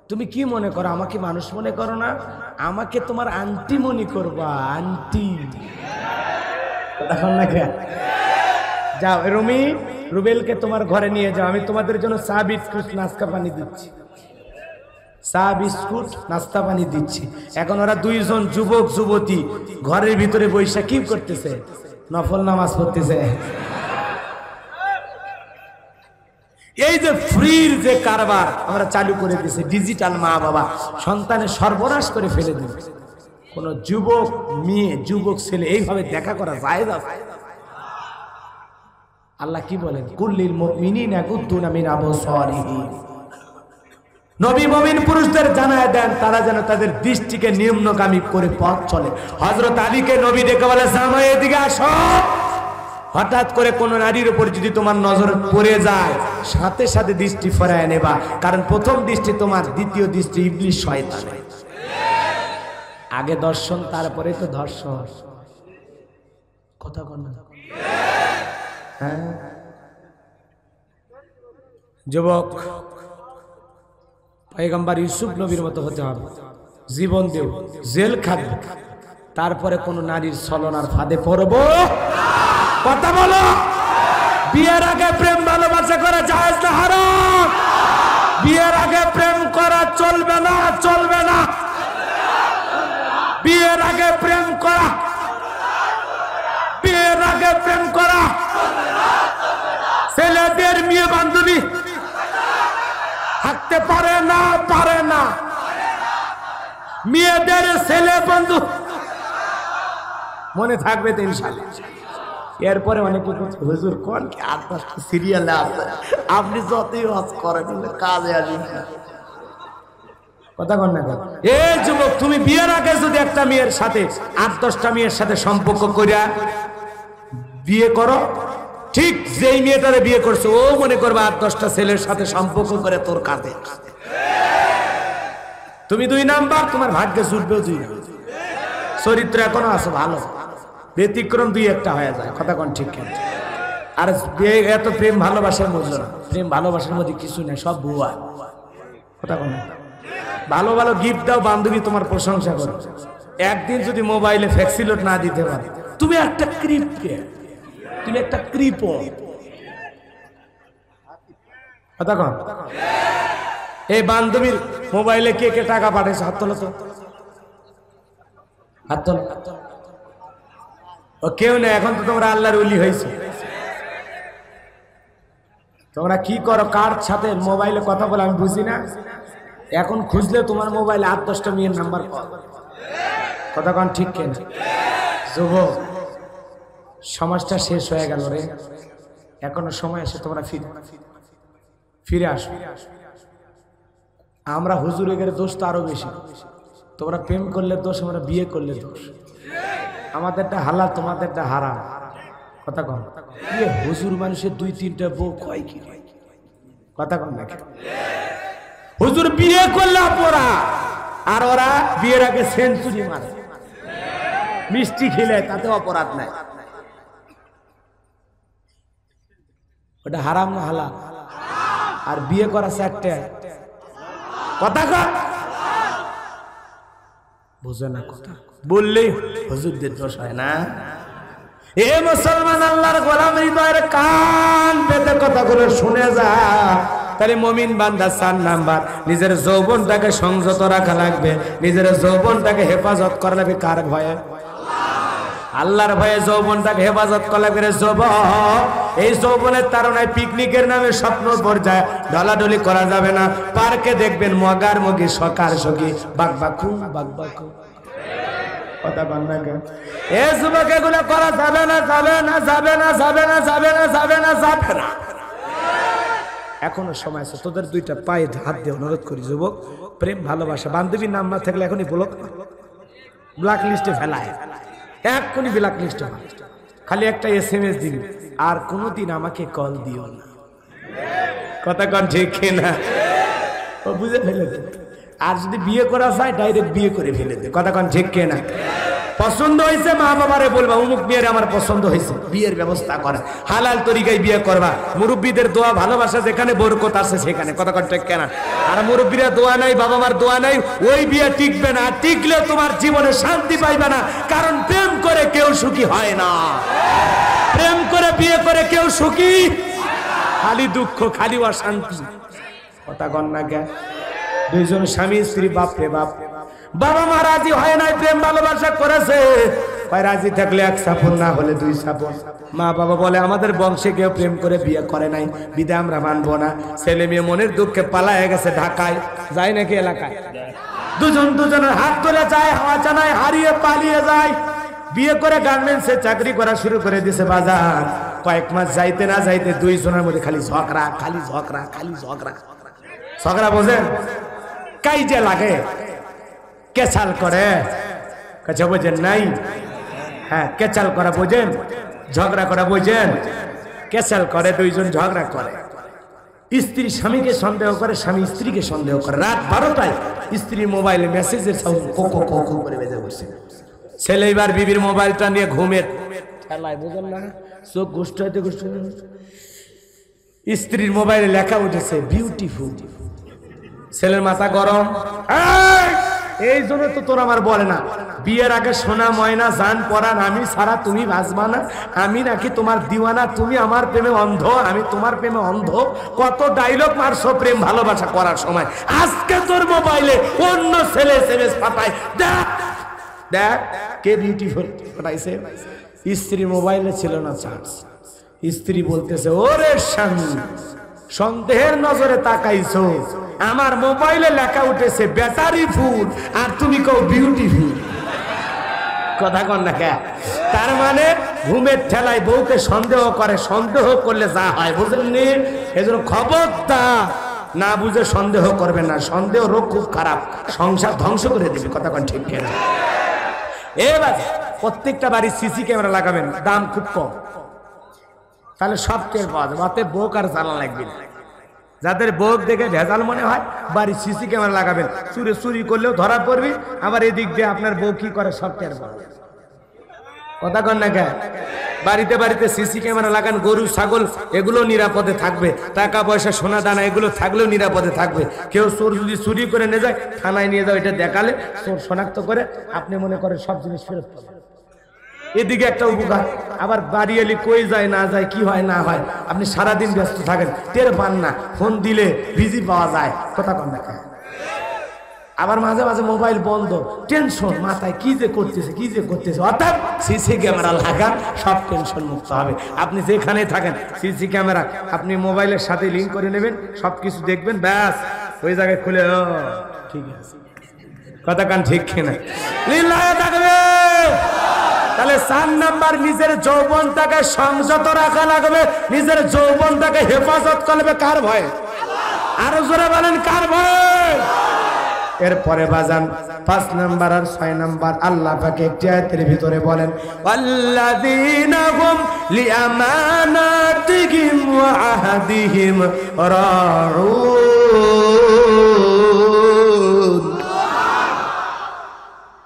তুমি কি মনে করো, আমাকে মানুষ মনে করো না? আমাকে তোমার আন্টি মনে করবা, আন্টি। না কেন? যাও রুমি, রুবেলকে তোমার ঘরে নিয়ে যাও, আমি তোমাদের জন্য চা বিস্কুট নাস্তা পানি দিচ্ছি। চা বিস্কুট নাস্তা পানি দিচ্ছি। এখন ওরা 2 জন যুবক যুবতী ঘরের ভিতরে বৈশা কি করতেছে? নফল নামাজ পড়তেছে। এই যে ফ্রির যে কারবার আমরা চালু করে দিয়েছি, ডিজিটাল মা বাবা সন্তানের সর্বনাশ করে ফেলে দিবে। কোন যুবক মেয়ে, যুবক ছেলে এইভাবে দেখা করা যায় না। আল্লাহ কি বলেন? কুল্লিল মুমিনিনা ইয়াগুদ্দুনা মিন আবসারিহিম। নবী মুমিন পুরুষদের জানায় দেন তারা যেন তাদের দৃষ্টিকে নিম্নগামী করে পথ চলে। হযরত আলীকে নবী ডেকে বলে, জামাই এদিকে আসো। হঠাৎ করে কোন নারীর উপর যদি তোমার নজর পড়ে যায়, সাথে সাথে দৃষ্টি ফেরায় নেবা, কারণ প্রথম দৃষ্টি তোমার, দ্বিতীয় দৃষ্টি ইবলিস শয়তান। আগে দর্শন, তারপরে তো ধর্ষণ। কথা কন না? হ্যাঁ যুবক, পয়গম্বর ইউসুফ নবীর মতো হতে হবে। জীবন দেব, জেল খাবে, তারপরে কোন নারীর ছলনার ফাঁদে পড়বো। কথা বলো। বিয়ের আগে প্রেম ভালোবাসা করা জায়েজ না, হারাম। বিয়ের আগে প্রেম করা চলবে না, চলবে না। বিয়ের আগে প্রেম করা, বিয়ের আগে প্রেম করা। ছেলেদের মেয়ে বান্ধবী থাকতে পারে না, পারে না। মেয়েদের ছেলে বন্ধু মনে থাকবে তো ইনশাআল্লাহ। এরপরে অনেকে হুজুর কোন কি 8-10টা সিরিয়ালে আছে, আপনি যতই ওয়াজ করেন কাজে আসবেন না। কথা কন না? এই যুবক, তুমি বিয়ের আগে যদি একটা মেয়ের সাথে 8-10টা মেয়ের সাথে সম্পর্ক করিয়া বিয়ে করো, ঠিক যেই মেয়েটারে বিয়ে করছে ও মনে করবে 8-10টা ছেলের সাথে সম্পর্ক করে তোর কাঁধে। তুমি 2 নাম্বার, তোমার ভাগ্যে জুটবেও 2 নাম্বার। চরিত্র এখনো আছে ভালো, ব্যতিক্রম 2-1টা হয়ে যায়। কথা কোন ঠিক কেন? আর এত প্রেম ভালোবাসার মূল্য না, প্রেম ভালোবাসার মধ্যে কিছু নেই, সব ভুয়া। কথা কোন? ভালো ভালো গিফট দাও, বান্ধবী তোমার প্রশংসা করো। একদিন যদি মোবাইলে ফ্যাক্সিলোড না দিতে পারে, তুমি একটা ক্রিপকে, তুমি একটা ক্রিপো। কথা কোন? এই বান্ধবীর মোবাইলে কে কে টাকা পাঠাইছে? হাত তোলো তো, হাত তোলো। ও কেউ নেই, এখন তো তোমরা আল্লাহর ওলি হয়েছে। তোমরা কি করো কার সাথে মোবাইলে কথা বলে আমি বুঝি না। এখন খুঁজলে তোমার মোবাইলে 8-10টা মেয়ের নাম্বার পাওয়া। কথা কোন ঠিক কেন? যুবক, সমাজটা শেষ হয়ে গেল রে, এখনো সময় এসে তোমরা ফিরে আসো। আমরা হুজুরে গেলে দোষ তো আরো বেশি। তোমরা প্রেম করলে দোষ, আমরা বিয়ে করলে দোষ। আমাদেরটা হালাল, তোমাদেরটা হারাম। কথা কম। হুজুর মানুষের 2-3টা বউ কয় কি? কথা কম নাকি? হুজুর বিয়ে করলে পড়া, আর ওরা বিয়ের আগে সেঞ্চুরি মারে, মিষ্টি খেলে, তাতে অপরাধ নাই। ওটা হারাম না হালাল? আর বিয়ে করা 4টা। কথা কর, বুঝে না কথা বললেই হুজুরদের দোষ হয় না। এ মুসলমান, আল্লাহর গোলাম, হৃদয়ের কান পেতে কথাগুলো শুনে যা। তাহলে মুমিন বান্দা 4 নাম্বার, নিজের যৌবনটাকে সংযত রাখা লাগবে, নিজের যৌবনটাকে হেফাজত করা লাগবে। কার ভয়ে? আল্লাহর ভয়ে যৌবনটাকে হেফাজত করা লাগবে। যুবক, এই যৌবনের তাড়নায় পিকনিকের নামে স্বপ্ন পর্যায়ে ঢলাঢলি করা যাবে না। পার্কে দেখবেন মগার মগি, সকার সখী, বাকবাকু বাকবাকু। কথা বল না কেন? এ যুবক, এগুলো করা যাবে না, যাবে না, যাবে না, যাবে না, যাবে না, যাবে না, যাবে না। এখনো সময় আছে, তোদের 2টা পায়ে হাত দিয়ে অনুরোধ করি যুবক, প্রেম ভালোবাসা, বান্ধবীর নাম না থাকলে এখনই ব্ল্যাক লিস্টে ফেলায়, এক্ষুনি ব্ল্যাক লিস্টে। খালি একটা SMS দিবি, আর কোনোদিন আমাকে কল দিও না। কথা কন ঠিক না? ও বুঝে ফেলে দে। আর যদি বিয়ে করা যায়, ডাইরেক্ট বিয়ে করে ফেলে দে। কথা কন ঠিক না? পছন্দ হয়েছে, মা বাবারে বলবা অমুক বিয়ের আমার পছন্দ হয়েছে, বিয়ের ব্যবস্থা করে, হালাল তরিকায় বিয়ে করবা। মুরব্বীদের দোয়া ভালোবাসা যেখানে বরকত আছে সেখানে। কথা কন ঠিক না? আর মুরব্বীরা দোয়া নাই, বাবা মার দোয়া নাই, ওই বিয়ে টিকবে না। টিকলেও তোমার জীবনে শান্তি পাইবে না, কারণ প্রেম করে কেউ সুখী হয় না। প্রেম করে বিয়ে করে কেউ সুখী, খালি দুঃখ, খালি অশান্তি। কথা কন না কে? 2জন স্বামী স্ত্রী, বাপ রে বাপ, বাবা মা রাজি হয় নাই, প্রেম ভালোবাসা করেছে, রাজি থাকলে 1 সাপন, না হলে 2 সাপন। মা বাবা বলে আমাদের বংশে কেউ প্রেম করে বিয়ে করে নাই, বিদায় আমরা মানবো না। ছেলে মেয়ে মনের দুঃখে পালায় গেছে ঢাকায়, যায় নাকি এলাকায়, দুজনের হাত ধরে যায়, হাওয়া চানায় হারিয়ে পালিয়ে যায়। বিয়ে করে গার্মেন্টসে চাকরি করা শুরু করে দিছে বাজার। কয়েক মাস যাইতে না যাইতে 2 জনের মধ্যে খালি ঝগড়া, খালি ঝগড়া, খালি ঝগড়া। ঝগড়া বোঝেন? কাইজে লাগে, কেচাল করে, কাছে বোঝেন নাই? হ্যাঁ, কেচাল করা বোঝেন, ঝগড়া করা বোঝেন? কেচাল করে, 2 জন ঝগড়া করে। স্ত্রী স্বামীকে সন্দেহ করে, স্বামী স্ত্রীকে সন্দেহ করে। রাত 12টায় স্ত্রীর মোবাইলে মেসেজের সাউন্ড কোকো কোকো করে বেজে বসে। ছেলে এবার বিবির মোবাইলটা নিয়ে ঘুমের খেলায়, বুঝেন না, চোখ গোষ্ঠ হইতে গোষ্ঠ। স্ত্রীর মোবাইলে লেখা উঠেছে বিউটিফুল। ছেলের মাথা গরম। এই জন্য তো তোর আমার বলে না, বিয়ের আগে সোনা ময়না জান পরান আমি ছাড়া তুমি বাঁচবা না, আমি নাকি তোমার দিওয়ানা, তুমি আমার প্রেমে অন্ধ, আমি তোমার প্রেমে অন্ধ। কত ডায়লগ মারছো প্রেম ভালোবাসা করার সময়। আজকে তোর মোবাইলে অন্য ছেলে SMS পাঠায়, দেখ দেখ কে বিউটিফুল পাঠাইছে। স্ত্রীর মোবাইলে ছিল না চার্জ। স্ত্রী বলতেছে, ওরে স্বামী, সন্দেহের নজরে তাকাইছো, আমার মোবাইলে লেখা উঠেছে ব্যাটারি ফুল, আর তুমি কও বিউটিফুল। কথা কন না কে? তার মানে ঘুমের ঠেলায় বউকে সন্দেহ করে, সন্দেহ করলে যা হয় বুঝলেননি। এজন্য খবরদার, না বুঝে সন্দেহ করবে না, সন্দেহ রোগ খুব খারাপ, সংসার ধ্বংস করে দিবে। কথা কন ঠিক না? এবার প্রত্যেকটা বাড়ি CC ক্যামেরা লাগাবেন, দাম খুব কম। তাহলে সব টের পাওয়া যাবে। অতএব বোক আর জানা লাগবে না। যাদের বোক দেখে ভেজাল মনে হয় বাড়ি সিসি ক্যামেরা লাগাবেন, চুরি করলেও ধরা পড়বি। আবার এদিক দিয়ে আপনার বউ কি করে সব টের পাবে। কথা কন না কেন? বাড়িতে বাড়িতে সিসি ক্যামেরা লাগান, গরু ছাগল এগুলো নিরাপদে থাকবে, টাকা পয়সা সোনা দানা এগুলো থাকলেও নিরাপদে থাকবে। কেউ চোর যদি চুরি করে নিয়ে যায় থানায় নিয়ে যাও, এটা দেখালে চোর শনাক্ত করে আপনি মনে করেন সব জিনিস ফেরত পাবেন। এদিকে একটা উপকার। আবার বাড়ি এলে কই যায় না যায়, কি হয় না হয়, আপনি সারাদিন ব্যস্ত থাকেন, টের পান না। ফোন দিলে বিজি পাওয়া যায়। কথা কন না কেন? আবার মাঝে মাঝে মোবাইল বন্ধ, টেনশন মাথায়, কি যে করতেছে। অর্থাৎ সিসি ক্যামেরা লাগান, সব টেনশন মুক্ত হবে। আপনি যেখানে থাকেন সিসি ক্যামেরা আপনি মোবাইলের সাথে লিঙ্ক করে নেবেন, সবকিছু দেখবেন, ব্যাস ওই জায়গায় খুলে ঠিক আছে। কথা কান ঠিক কিনা? লিল্লাহে তাকবীর। তাহলে 4 নাম্বার, নিজের যৌবনটাকে সংযত রাখা লাগবে, নিজের যৌবনটাকে হেফাজত করবে। কার ভয়ে? আরো জোরে বলেন, কার ভয়ে? এরপরে বাজান 5 নাম্বার আর 6 নাম্বার আল্লাহ পাক একটি আয়াতের ভিতরে বলেন, ওয়াল্লাযীনা হুম লিআমানাতিহিম ওয়া আহদিহিম রাউন।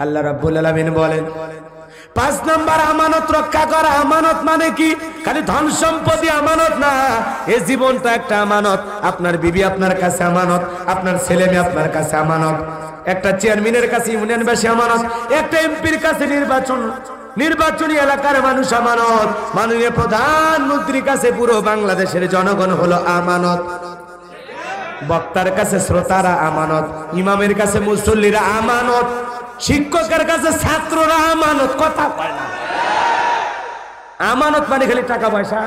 আল্লাহ রাব্বুল আলামিন বলেন 5 নাম্বার আমানত রক্ষা করা। আমানত মানে কি? খালি ধন সম্পত্তি আমানত না, এই জীবনটা একটা আমানত। আপনার বিবি আপনার কাছে আমানত, আপনার ছেলে মেয়ে আপনার কাছে আমানত, একটা চেয়ারম্যানের কাছে ইউনিয়নবাসী আমানত, একটা এমপির কাছে নির্বাচনী এলাকার মানুষ আমানত, মাননীয় প্রধানমন্ত্রীর কাছে পুরো বাংলাদেশের জনগণ হলো আমানত, বক্তার কাছে শ্রোতারা আমানত, ইমামের কাছে মুসল্লিরা আমানত, শিক্ষকের কাছে ছাত্ররা আমানত। কথা কয় না। আমানত মানে খালি টাকা পয়সা।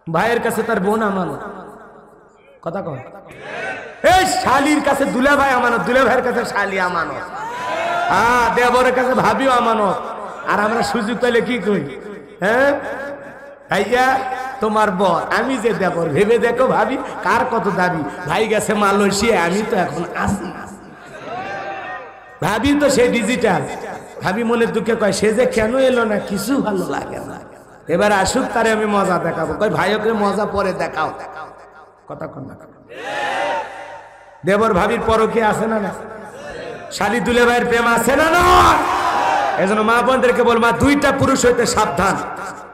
ভাইয়ের কাছে তার বোন আমানত। কথা কয়। এই শালির কাছে দুলা ভাই আমানত, দুলা ভাইয়ের কাছে শালি আমানত। দেবরের কাছে ভাবিও আমানত। আর আমরা সুযোগ পেলে কি করি? হ্যাঁ ভাইয়া তোমার বর, আমি যে দেবর, ভেবে দেখো ভাবি কার কত দাবি। ভাই গেছে মালয়েশিয়া, আমি তো এখন আসি। ভাবি তো সে ডিজিটাল। ভাবি মনের দুঃখে কয় সে যে কেন এলো না, কিছু ভালো লাগে না, এবার আসুক, তারে আমি মজা দেখাবো। কয় ভাই ওকে মজা পরে দেখাও। কথা কন না। দেবর ভাবির পরকে আছে না না? শালি দুলে ভাইয়ের প্রেম আছে না না? এজন্য মা বোনদেরকে বলবা 2টা পুরুষ হইতে সাবধান।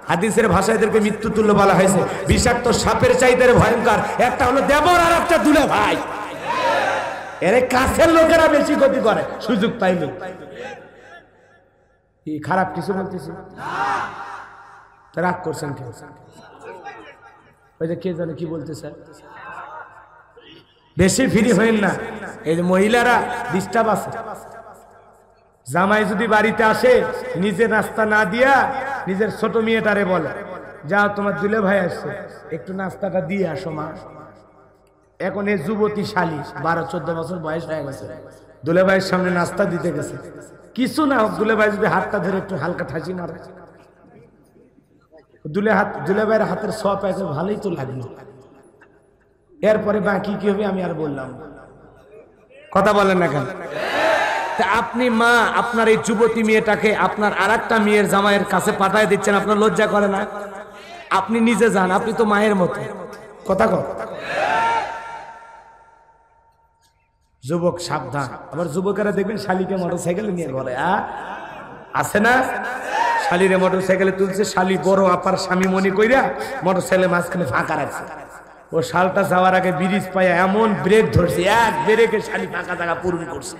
হাদিসের ভাষায় এদেরকে মৃত্যু তুল্য বলা হয়েছে। বিষাক্ত সাপের চাইতে ভয়ঙ্কর। একটা হলো দেবর আর একটা দুলে ভাই। এর কাছের লোকেরা বেশি ক্ষতি করে সুযোগ পাইলে। খারাপ কিছু বলতেছি? রাগ করছেন কেউ? ওই যে কে জানে কি বলতেছে। বেশি ফ্রি হইন না। এই যে মহিলারা ডিস্টার্ব আছে। জামাই যদি বাড়িতে আসে, নিজে নাস্তা না দিয়া নিজের ছোট মেয়েটারে বলে, যাও তোমার দুলে ভাই আসছে, একটু নাস্তাটা দিয়ে আসো মা। এখন এই যুবতী শালী 12-14 বছর বয়স হয়ে গেছে, দুলে ভাইয়ের সামনে নাস্তা দিতে গেছে। কিছু না হোক, দুলে ভাই যদি হাতটা ধরে একটু হালকা ঠাঁচি মারে, দুলে ভাইয়ের হাতের ছোঁয়া পাইছে, ভালোই তো লাগলো। এরপরে বাকি কি হবে আমি আর বললাম। কথা বলেন না কেন? আপনি মা, আপনার এই যুবতী মেয়েটাকে আপনার আরেকটা মেয়ের জামাইয়ের কাছে পাঠায় দিচ্ছেন, আপনার লজ্জা করে না? আপনি নিজে যান, আপনি তো মায়ের মতো। কথা কর। যুবক সাবধান। আবার যুবকেরা দেখবেন শালিকে মোটরসাইকেলে নিয়ে ঘরে আছে না? শালিরে মোটরসাইকেলে তুলছে, শালি বড় আপার স্বামী মনে কইরা মোটরসাইকেলের মাঝখানে ফাঁকা রাখছে। ও শালটা যাওয়ার আগে ব্রিজ পায়া এমন ব্রেক ধরছে, এক ব্রেকে শালি ফাঁকা জায়গা পূরণ করছে।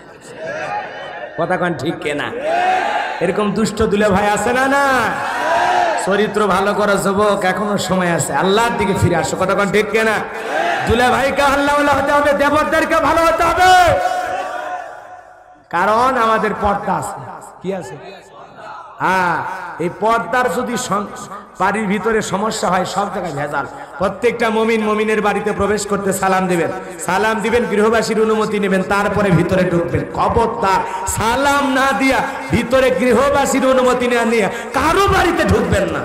কথা কন ঠিক কেনা? এরকম দুষ্ট দুলে ভাই আছে না? না, চরিত্র ভালো করা যুবক, এখনো সময় আছে, আল্লাহর দিকে ফিরে আসো। কথা কন ঠিক কেনা? দুলে ভাইকে আল্লাহ হতে হবে, দেবরদেরকে ভালো হতে হবে। কারণ আমাদের পর্দা আছে। কি আছে? এই পর্দার যদি বাড়ির ভিতরে সমস্যা হয়, সব জায়গায় ভেজাল। প্রত্যেকটা মুমিনের বাড়িতে প্রবেশ করতে সালাম দিবেন, গৃহবাসীর অনুমতি নেবেন, তারপরে ভিতরে ঢুকবেন। খবরদার সালাম না দিয়া ভিতরে গৃহবাসীর অনুমতি না নিয়ে কারো বাড়িতে ঢুকবেন না।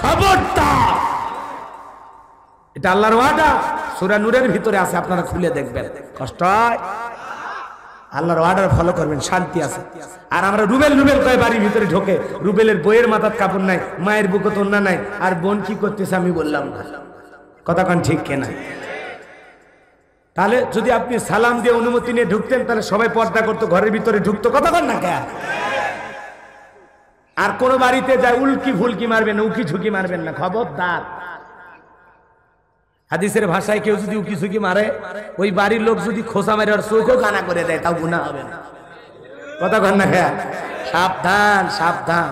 খবরদার, এটা আল্লাহর ওয়াদা। সূরা নূরের ভিতরে আছে, আপনারা খুলে দেখবেন। কষ্ট হয়? আল্লাহর অর্ডার ফলো করবেন, শান্তি আছে। আর আমরা রুবেল রুবেল কয় বাড়ির ভিতরে ঢোকে, রুবেলের বইয়ের মাথার কাপড় নাই, মায়ের বুকে তোন্না নাই, আর বোন কি করতেছে আমি বললাম না, কথা কোন ঠিক কেনা? তাহলে যদি আপনি সালাম দিয়ে অনুমতি নিয়ে ঢুকতেন তাহলে সবাই পর্দা করতো, ঘরের ভিতরে ঢুকতো, কথা কোন না কে? আর কোন বাড়িতে যায় উল্কি ফুলকি মারবেন, উকি ঝুঁকি মারবেন না, খবরদার। হাদিসের ভাষায় কেউ যদি উকি ঝুঁকি মারে, ওই বাড়ির লোক যদি খোসা মারে আর চোখও কানা করে দেয়, তাও গুনাহ হবে না, কথা কন না খেয়া? সাবধান সাবধান।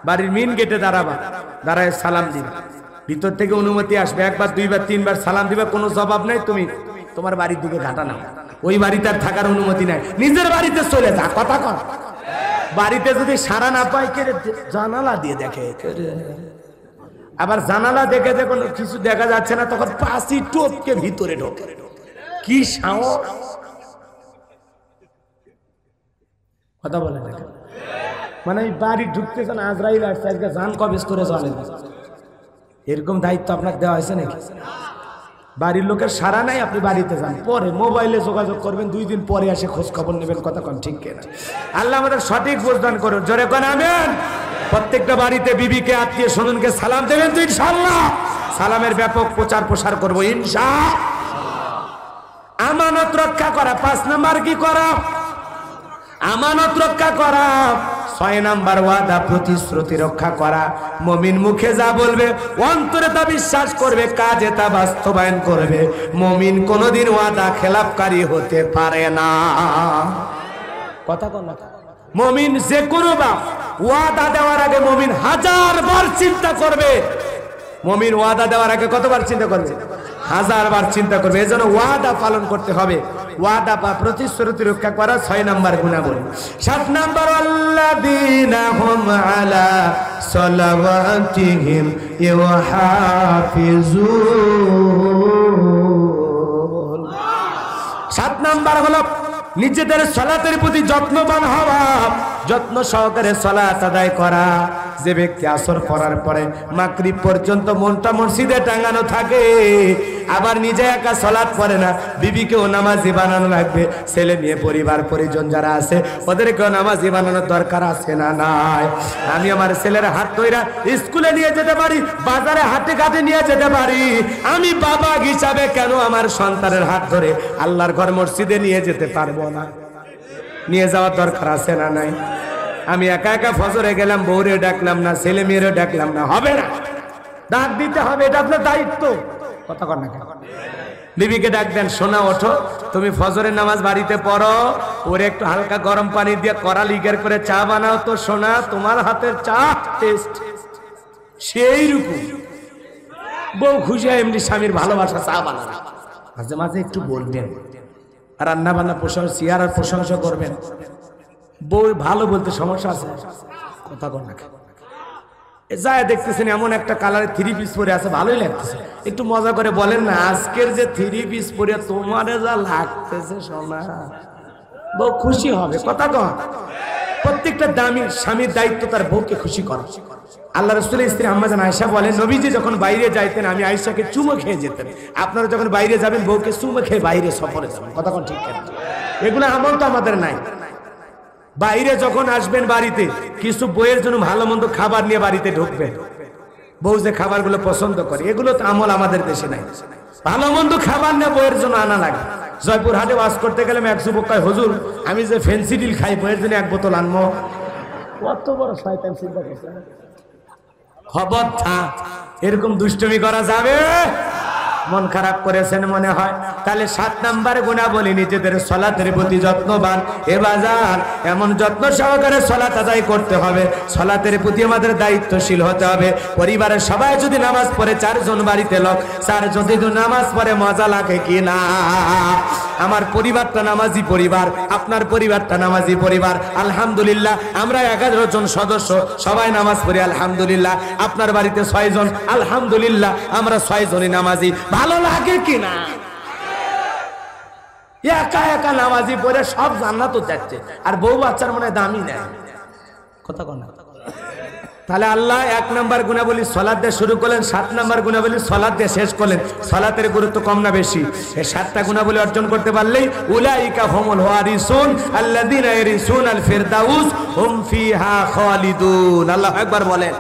বাড়ির মেন গেটে দাঁড়াবা, দাঁড়ায় সালাম দিবা, ভিতর থেকে অনুমতি আসবে, একবার দুইবার তিনবার সালাম দিবা, কোনো জবাব নাই, তুমি তোমার বাড়ির দিকে ঘাটা নাও, ওই বাড়িতে আর থাকার অনুমতি নাই, নিজের বাড়িতে চলে যা, কথা কন। বাড়িতে যদি সারা না পায়, কে জানালা দিয়ে দেখে, আবার জানালা দেখে যখন কিছু দেখা যাচ্ছে না তখন পাশি টোপকে ভিতরে ঢোকে, কি সাহস, কথা বলে দেখে। মানে এই বাড়ি ঢুকতেছেন, আজরাইল আসছে, আজকে জান কবেজ করে চলে, এরকম দায়িত্ব আপনাকে দেওয়া হয়েছে নাকি? বাড়ির লোকের সারা নাই, আপনি বাড়িতে যান, পরে মোবাইলে যোগাযোগ করবেন, 2 দিন পরে এসে খোঁজ খবর নেবেন, কথা কন ঠিক কিনা? আল্লাহ আমাদের সঠিক বুঝদান করুন, জোরে কোন আমিন। প্রত্যেকটা বাড়িতে বিবিকে, আত্মীয় স্বজনকে সালাম দেবেন তো ইনশাআল্লাহ। সালামের ব্যাপক প্রচার প্রসার করবো ইনশাআল্লাহ। আমানত রক্ষা করা 5 নাম্বার কি করা? আমানত রক্ষা করা। 6 নাম্বার ওয়াদা প্রতিশ্রুতি রক্ষা করা। মুমিন মুখে যা বলবে অন্তরে তা বিশ্বাস করবে, কাজে তা বাস্তবায়ন করবে। মুমিন কোনদিন ওয়াদা খেলাপকারী হতে পারে না, কথা কন না? মুমিন যে কোনো ওয়াদা দেওয়ার আগে মুমিন 1000 বার চিন্তা করবে। মুমিন ওয়াদা দেওয়ার আগে কতবার চিন্তা করবে? 1000 বার চিন্তা করবে। এজন্য ওয়াদা পালন করতে হবে, ওয়াদা বা প্রতিশ্রুতি রক্ষা করা 6 নাম্বার গুনাহ। 7 নাম্বার আল্লাযীনা হুম আলা সালাওয়াতিহিম ইউহাফিজুন। 7 নাম্বার হলো নিজেদের সালাতের প্রতি যত্নবান হওয়া, যত্ন সহকারে সালাত আদায় করা। যে ব্যক্তি আসর পড়ার পরে মাগরিব পর্যন্ত মনটা মসজিদে টাঙানো থাকে, আবার নিজে একা সালাত পড়ে না, বিবিকেও নামাজি বানানো লাগবে, ছেলে মেয়ে পরিবার পরিজন যারা আছে ওদেরকেও নামাজি বানানোর দরকার আছে না নাই? আমি আমার ছেলের হাত ধইরা স্কুলে নিয়ে যেতে পারি, বাজারে হাটে ঘাটে নিয়ে যেতে পারি, আমি বাবা হিসাবে কেন আমার সন্তানের হাত ধরে আল্লাহর ঘর মসজিদে নিয়ে যেতে পারবো না? নিয়ে যাওয়ার দরকার আছে না নাই? আমি একা একা ফজরে গেলাম, বউরে ডাকলাম না, ছেলে মেয়েরও ডাকলাম না, হবে না, ডাক দিতে হবে, এটা আপনার দায়িত্ব, কথা কন না? বিবিকে ডাক দেন, সোনা ওঠো, তুমি ফজরের নামাজ বাড়িতে পড়ো, ওরে একটু হালকা গরম পানি দিয়ে কড়া লিগার করে চা বানাও তো সোনা, তোমার হাতের চা টেস্ট সেই রকম। বউ খুশি হয় এমনি, স্বামীর ভালোবাসা চা বানানো। মাঝে মাঝে একটু বলবেন, রান্না বান্না প্রশংসা, চেয়ার আর প্রশংসা করবেন। বউ ভালো বলতে সমস্যা আছে, কথা কন না? যায় দেখতেছেন এমন একটা কালারের 3 পিস পরে আছে, ভালোই লাগতেছে, একটু মজা করে বলেন না, আজকের যে 3 পিস পরে তোমারে যা লাগতেছে সোনা, বউ খুশি হবে, কথা কন? প্রত্যেকটা দামি স্বামীর দায়িত্ব তার বউকে খুশি করা। আল্লাহ রাসূলের স্ত্রী আম্মা জান আয়েশা বলেন, নবীজি যখন বাইরে যাইতেন আমি আয়েশাকে চুমো খেয়ে যেতেন। আপনারা যখন বাইরে যাবেন বউকে চুমো খেয়ে বাইরে সফরে যাবেন, কথা কন ঠিক কেন? এগুলো আমল তো আমাদের নাই। বাইরে যখন আসবেন বাড়িতে, কিছু বউয়ের জন্য ভালো মন্দ খাবার নিয়ে বাড়িতে ঢুকবেন, বউ যে খাবারগুলো পছন্দ করে, এগুলো তো আমল আমাদের দেশে নাই। ভালো মন্দ খাবার নিয়ে বউয়ের জন্য আনা লাগে। জয়পুর হাটে ওয়াজ করতে গেলাম, এক যুবক কয়, হুজুর আমি যে ফেন্সিডিল খাই, বউয়ের জন্য 1 বোতল আনবো। কত বড় শয়তান চিন্তা করছে! খবর থাক, এরকম দুষ্টুমি করা যাবে? মন খারাপ করেছেন মনে হয়। তাহলে 7 নাম্বার গুনাহ বলি, নিজেদের সালাতের প্রতি যত্নবান। এ বাজার এমন যত্ন সহকারে সালাত আদায় করতে হবে, সালাতের প্রতি আমাদের দায়িত্বশীল হতে হবে। পরিবারের সবাই যদি নামাজ পড়ে, 4 জন বাড়িতে লোক, 4 যদি নামাজ পড়ে মজা লাগে কি না? আমার পরিবারটা নামাজি পরিবার, আপনার পরিবারটা নামাজি পরিবার, আলহামদুলিল্লাহ। আমরা 11 জন সদস্য, সবাই নামাজ পড়ি আলহামদুলিল্লাহ। আপনার বাড়িতে 6 জন, আলহামদুলিল্লাহ, আমরা 6 জনই নামাজি। ভালো লাগে কিনা? একা একা নামাজি পড়ে সব জান্নাত যাচ্ছে, আর বউ বাচ্চার মনে দামি নেই, কথা কন না? তাহলে আল্লাহ 1 নম্বর গুণাবলী সালাত দিয়ে শুরু করলেন, 7 নম্বর গুণাবলী সালাত দিয়ে শেষ করলেন। সালাতের গুরুত্ব কম না বেশি? এই 7টা গুণাবলী অর্জন করতে পারলেই উলাইকা হুমুল ওয়ারিসুন আল্লাযীনা ইয়ারিসুনাল ফিরদাউস হুম ফিহা খালিদুন। আল্লাহু আকবার বলেন।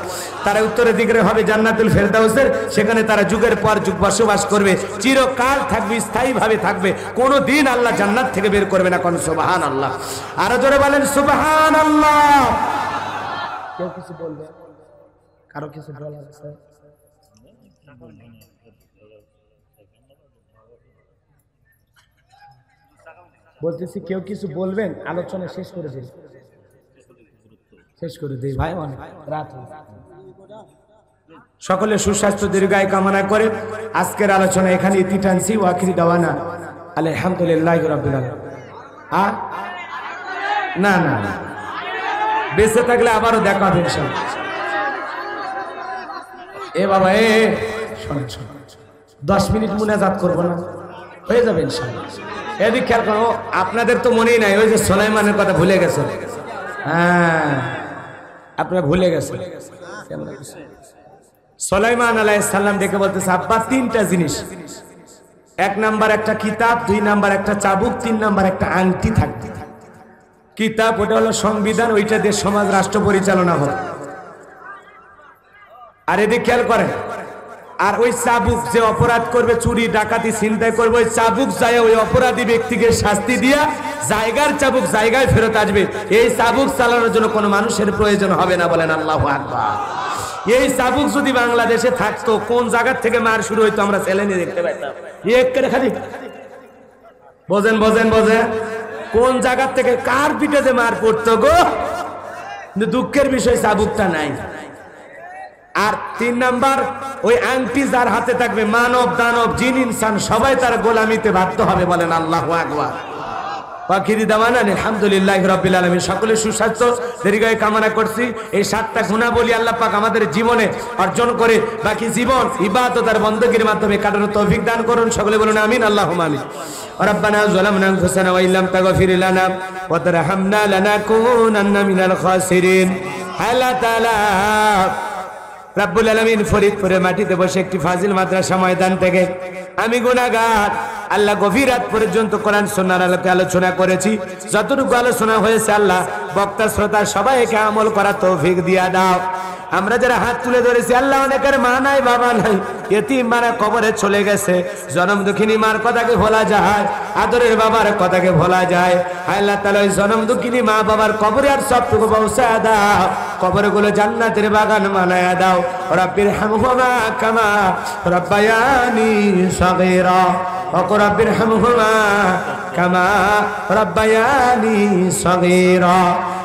তারা উত্তরের দিকে হবে জান্নাতুল ফেরদাউসের, সেখানে তারা যুগের পর যুগ বসবাস করবে, চিরকাল থাকবে, স্থায়ীভাবে থাকবে, কোনো দিন আল্লাহ জান্নাত থেকে বের করবে না। কোন সুবহানাল্লাহ, আরো জোরে বলেন সুবহানাল্লাহ। কেউ কিছু বলবে? কারো কিছু বলার আছে? বলতেছি কেউ কিছু বলবেন? আলোচনা শেষ করে দিন, শেষ করে দিই ভাই, অনেক রাত হয়েছে। সকলে সুস্বাস্থ্য দীর্ঘায়ু কামনা করে আজকের আলোচনা এখানে ইতি টানছি। ওয়াখিরি দাওয়ানা আলহামদুলিল্লাহি রাব্বিল আলামিন। না না, বেঁচে থাকলে আবারও দেখা হবে ইনশাআল্লাহ। এ বাবা শোন, 10 মিনিট মুনাজাত করবো না, হয়ে যাবে ইনশাআল্লাহ। এদিক খেয়াল করো, আপনাদের তো মনেই নাই, ওই যে সুলাইমানের কথা ভুলে গেছে। হ্যাঁ, আপনারা ভুলে গেছেন। সুলাইমান আলাইহিস সালাম দেখে বলতেছে, আব্বা 3টা জিনিস, 1 নাম্বার একটা কিতাব, 2 নাম্বার একটা চাবুক, 3 নাম্বার একটা আংটি থাকবে। কিতাব ওটা হলো সংবিধান, ওইটা দিয়ে সমাজ রাষ্ট্র পরিচালনা হয়। আর এদিকে খেয়াল করেন, আর ওই চাবুক, যে অপরাধ করবে, চুরি ডাকাতি ছিনতাই করবে, ওই চাবুক যায় ওই অপরাধী ব্যক্তিকে শাস্তি দিয়া জায়গার চাবুক জায়গায় ফেরত আসবে। এই চাবুক চালানোর জন্য কোনো মানুষের প্রয়োজন হবে না। বলেন আল্লাহু আকবার। এই চাবুক যদি বাংলাদেশে থাকতো, কোন জায়গা থেকে মার শুরু হইতো আমরা চ্যালেঞ্জে দেখতে পাইতাম। খালি বোঝেন বোঝেন বোঝেন, কোন জায়গা থেকে কার পিঠে যে মার পড়তো গো। কিন্তু দুঃখের বিষয় চাবুকটা নাই। আর 3 নাম্বার, ওই আংটি যার হাতে থাকবে, মানব দানব জিন ইনসান সবাই তার গোলামিতে বাধ্য হবে। বলেন আল্লাহু আকবার। ওয়াখিরি দাওয়ানা আলহামদুলিল্লাহি রাব্বিল আলামিন। সকলে সুস্বাস্থ্য দীর্ঘায়ু কামনা করছি। এই 7টা গুণাবলী আল্লাহ পাক আমাদের জীবনে অর্জন করে বাকি জীবন ইবাদত আর বندگির মাধ্যমে কাটানোর তৌফিক দান করুন। সকলে বলুন আমিন, আল্লাহুম্মা আমিন। রব্বানা যালামনা আনফুসানা ওয়া ইল্লাম তাগফির লানা ওয়া তারহামনা লানাকুনান্না মিনাল খাসিরিন। আল্লাহ তাআলা রব্বুল আলামিন ফরিদপুরের মাটিতে বসে একটি ফাজিল মাদ্রাসা ময়দান থেকে আমি গুনাহগার, আল্লাহ গভীর রাত পর্যন্ত কোরআন সুন্নাহর আলোকে আলোচনা করেছি। যতটুকু আলোচনা হয়েছে আল্লাহ বক্তা শ্রোতা সবাইকে আমল করার তৌফিক দিয়া দাও। আমরা যারা হাত তুলে ধরেছি আল্লাহ, অনেকের মা নাই বাবা নাই, এতিম মারা কবরে চলে গেছে। জনম দুঃখিনী মার কথাকে ভোলা যায়, আদরের বাবার কথাকে ভোলা যায়। আল্লাহ তাআলা ওই জনম দুঃখিনী মা বাবার কবরে আর সবটুকু পৌঁছায় দাও, কবরগুলো জান্নাতের বাগান বানায়া দাও। রাব্বির হামহুমা কামা রাব্বায়ানি সাগীরা ওয়া রাব্বির হামহুমা কামা রাব্বায়ানি সাগীরা।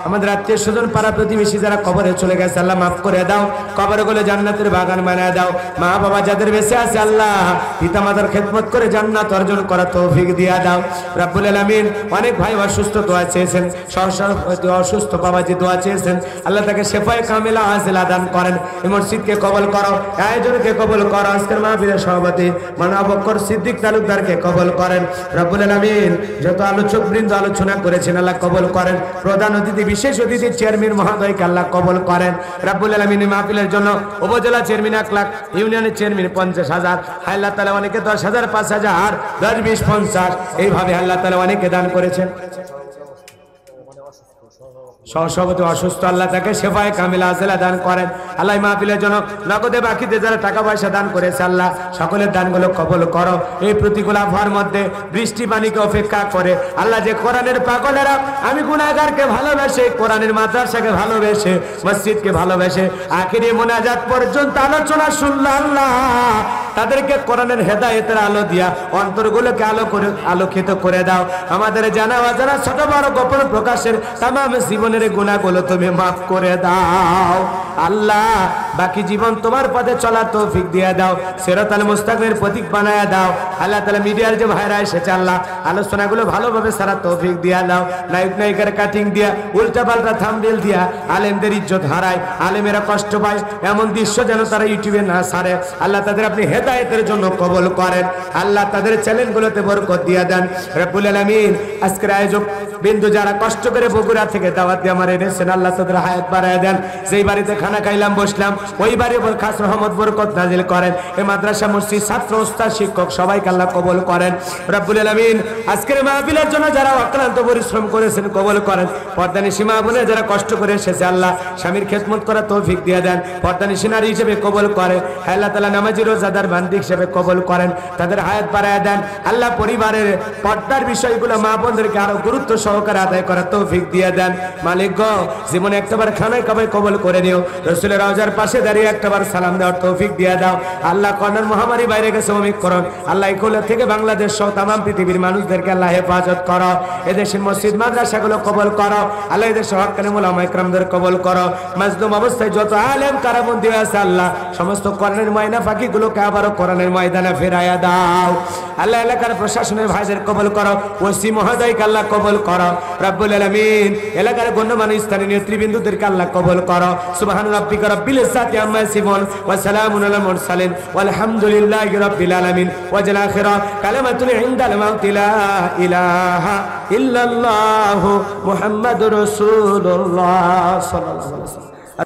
আমাদের আত্মীয় স্বজন পাড়া প্রতিবেশী যারা কবরে চলে গেছে আল্লাহ মাফ করে দাও, কবরগুলো জান্নাতের বাগান বানায় দাও। মা বাবা যাদের বেঁচে আছে আল্লাহ পিতা মাতার খেদমত করে জান্নাত অর্জন করার তৌফিক দিয়া দাও রব্বুল আলামিন। অনেক ভাই অসুস্থ দোয়া চেয়েছেন, অসুস্থ বাবাজি দোয়া চেয়েছেন, আল্লাহ তাকে শেফায়ে কামিলা হাসিল দান করেন। এই মসজিদকে কবুল করো, আয়োজনকে কবুল করো, আজকের মাহফিলের সভাপতি মাওলানা আবু বকর সিদ্দিক তালুকদারকে কবুল করেন রব্বুল আলামিন। যত আলোচক বৃন্দ আলোচনা করেছেন আল্লাহ কবুল করেন। প্রধান অতিথি বিশেষ অতিথি চেয়ারম্যান মহোদয়কে আল্লাহ কবুল করেন রব্বুল আলামিন। মাহফিলের জন্য উপজেলা চেয়ারম্যান 1 লাখ, ইউনিয়নের চেয়ারম্যান 50,000, আল্লাহ তাআলা অনেকে 10,000, 5,000, 10, 20, 50 এইভাবে আল্লাহ তাআলা অনেকে দান করেছেন। সহসভাপতি অসুস্থ, আল্লাহ তাকে শেফায়ে কামিলা আজলা দান করেন। আল্লাহ মাহফিলের জন্য নগদে বাকিতে যারা টাকা পয়সা দান করেছে আল্লাহ সকলের দানগুলো কবুল করো। এই প্রতিকূল আবহাওয়ার মধ্যে বৃষ্টি পানিকে অপেক্ষা করে আল্লাহ যে কোরআনের পাগলেরা আমি গুনাহগারকে ভালোবেসে, কোরআনের মাদ্রাসাকে ভালোবেসে, মসজিদকে ভালোবেসে আখিরি মুনাজাত পর্যন্ত আলোচনা শুনল আল্লাহ তাদেরকে কোরআনের হেদায়েতের আলো দিয়া অন্তরগুলোকে আলোকিত করে দাও। আমাদের জানা অজানা ছোট বড় গোপন প্রকাশের তামাম জীবনের গুনাহগুলো তুমি মাফ করে দাও আল্লাহ। বাকি জীবন তোমার পথে চলার তৌফিক দিয়ে দাও, সিরাতাল মুস্তাকিমের প্রতীক বানায়া দাও আল্লাহ তাআলা। মিডিয়ার যে ভাইরা এসেছে আল্লাহ আলোচনাগুলো ভালোভাবে সারা তৌফিক দিয়া দাও। নায়ক নায়িকার কাটিং দিয়া, উল্টা পাল্টা থাম্বনেল দিয়া আলেমদের ইজ্জত হারায়, আলেমেরা কষ্ট পায়, এমন দৃশ্য যেন তারা ইউটিউবে না ছাড়ে আল্লাহ। তাদের আপনি হেদায়েতের জন্য কবুল করেন আল্লাহ, তাদের চ্যানেলগুলোতে বরকত দিয়া দেন রব্বুল আলামিন। আজকের আয়োজক বিন্দু যারা কষ্ট করে বগুড়া থেকে দাওয়াত দিয়ে আমার এনেছেন আল্লাহ তাদের হায়াত বাড়ায় দেন। যেই বাড়িতে খানা খাইলাম বসলাম ওই বাড়ির উপর খাস রহমত বরকত নাজিল করেন। এই মাদ্রাসা মসজিদ ছাত্র ওস্তাদ শিক্ষক সবাইকে আল্লাহ কবুল করেন রব্বুল আলামিন। আজকের মাহফিলের জন্য যারা অক্লান্ত পরিশ্রম করেছেন কবুল করেন। পর্দানিশী মা বোনে যারা কষ্ট করে এসেছে আল্লাহ স্বামীর খেদমত করার তৌফিক দিয়ে দেন। পর্দানিশী নারী হিসেবে কবুল করেন। আল্লাহ তাআলা নামাজি রোজাদার বান্দি হিসেবে কবুল করেন। তাদের হায়াত বাড়ায় দেন আল্লাহ। পরিবারের পর্দার বিষয়গুলো মা বোনদেরকে আরো গুরুত্ব সহকারে আদায় করার তৌফিক দিয়ে দেন মালিক গো। জীবনে একটাবার খানায় কাবায় কবুল করে নিও। রাসূলের রওজার পাশে দাঁড়িয়ে একটাবার সালাম দেওয়ার তৌফিক দিয়ে দাও আল্লাহ। করোনার মহামারী বাইরে গেছে ওমিক্রন আল্লাহ এগুলো থেকে বাংলাদেশ সহ তামাম পৃথিবীর মানুষদেরকে আল্লাহ হেফাজত করো। এদেশের মসজিদ মাদ্রাসাগুলো কবুল করো আল্লাহ। এদেশের হক্কানি উলামা ইকরামদের কবুল করো। মাজলুম অবস্থায় যত আলেম কারাবন্দী আছে আল্লাহ সমস্ত কোরআনের ময়না ফাঁকিগুলোকে আবারও কোরআনের ময়দানে ফেরাইয়া দাও আল্লাহ। এলাকার প্রশাসনের ভাইদের কবুল করো। ওসি মহোদয়কে আল্লাহ কবুল করো রব্বুল আলামিন। এলাকার গণ্যমান্য স্থানীয় নেতৃবৃন্দদেরকে আল্লাহ কবুল করো। সুবহান রাব্বিকা রাব্বিল ইজ্জাতি আম্মা ইয়াসিফুন ওয়া সালামুন আলাল মুরসালিন ওয়ালহামদুলিল্লাহি রাব্বিল আলামিন। ওয়া জাল আখিরা কালিমাতুন ইনদাল মাউতি লা ইলাহা ইল্লাল্লাহু মুহাম্মাদুর রাসূলুল্লাহ সাল্লাল্লাহু আলাইহি ওয়াসাল্লাম।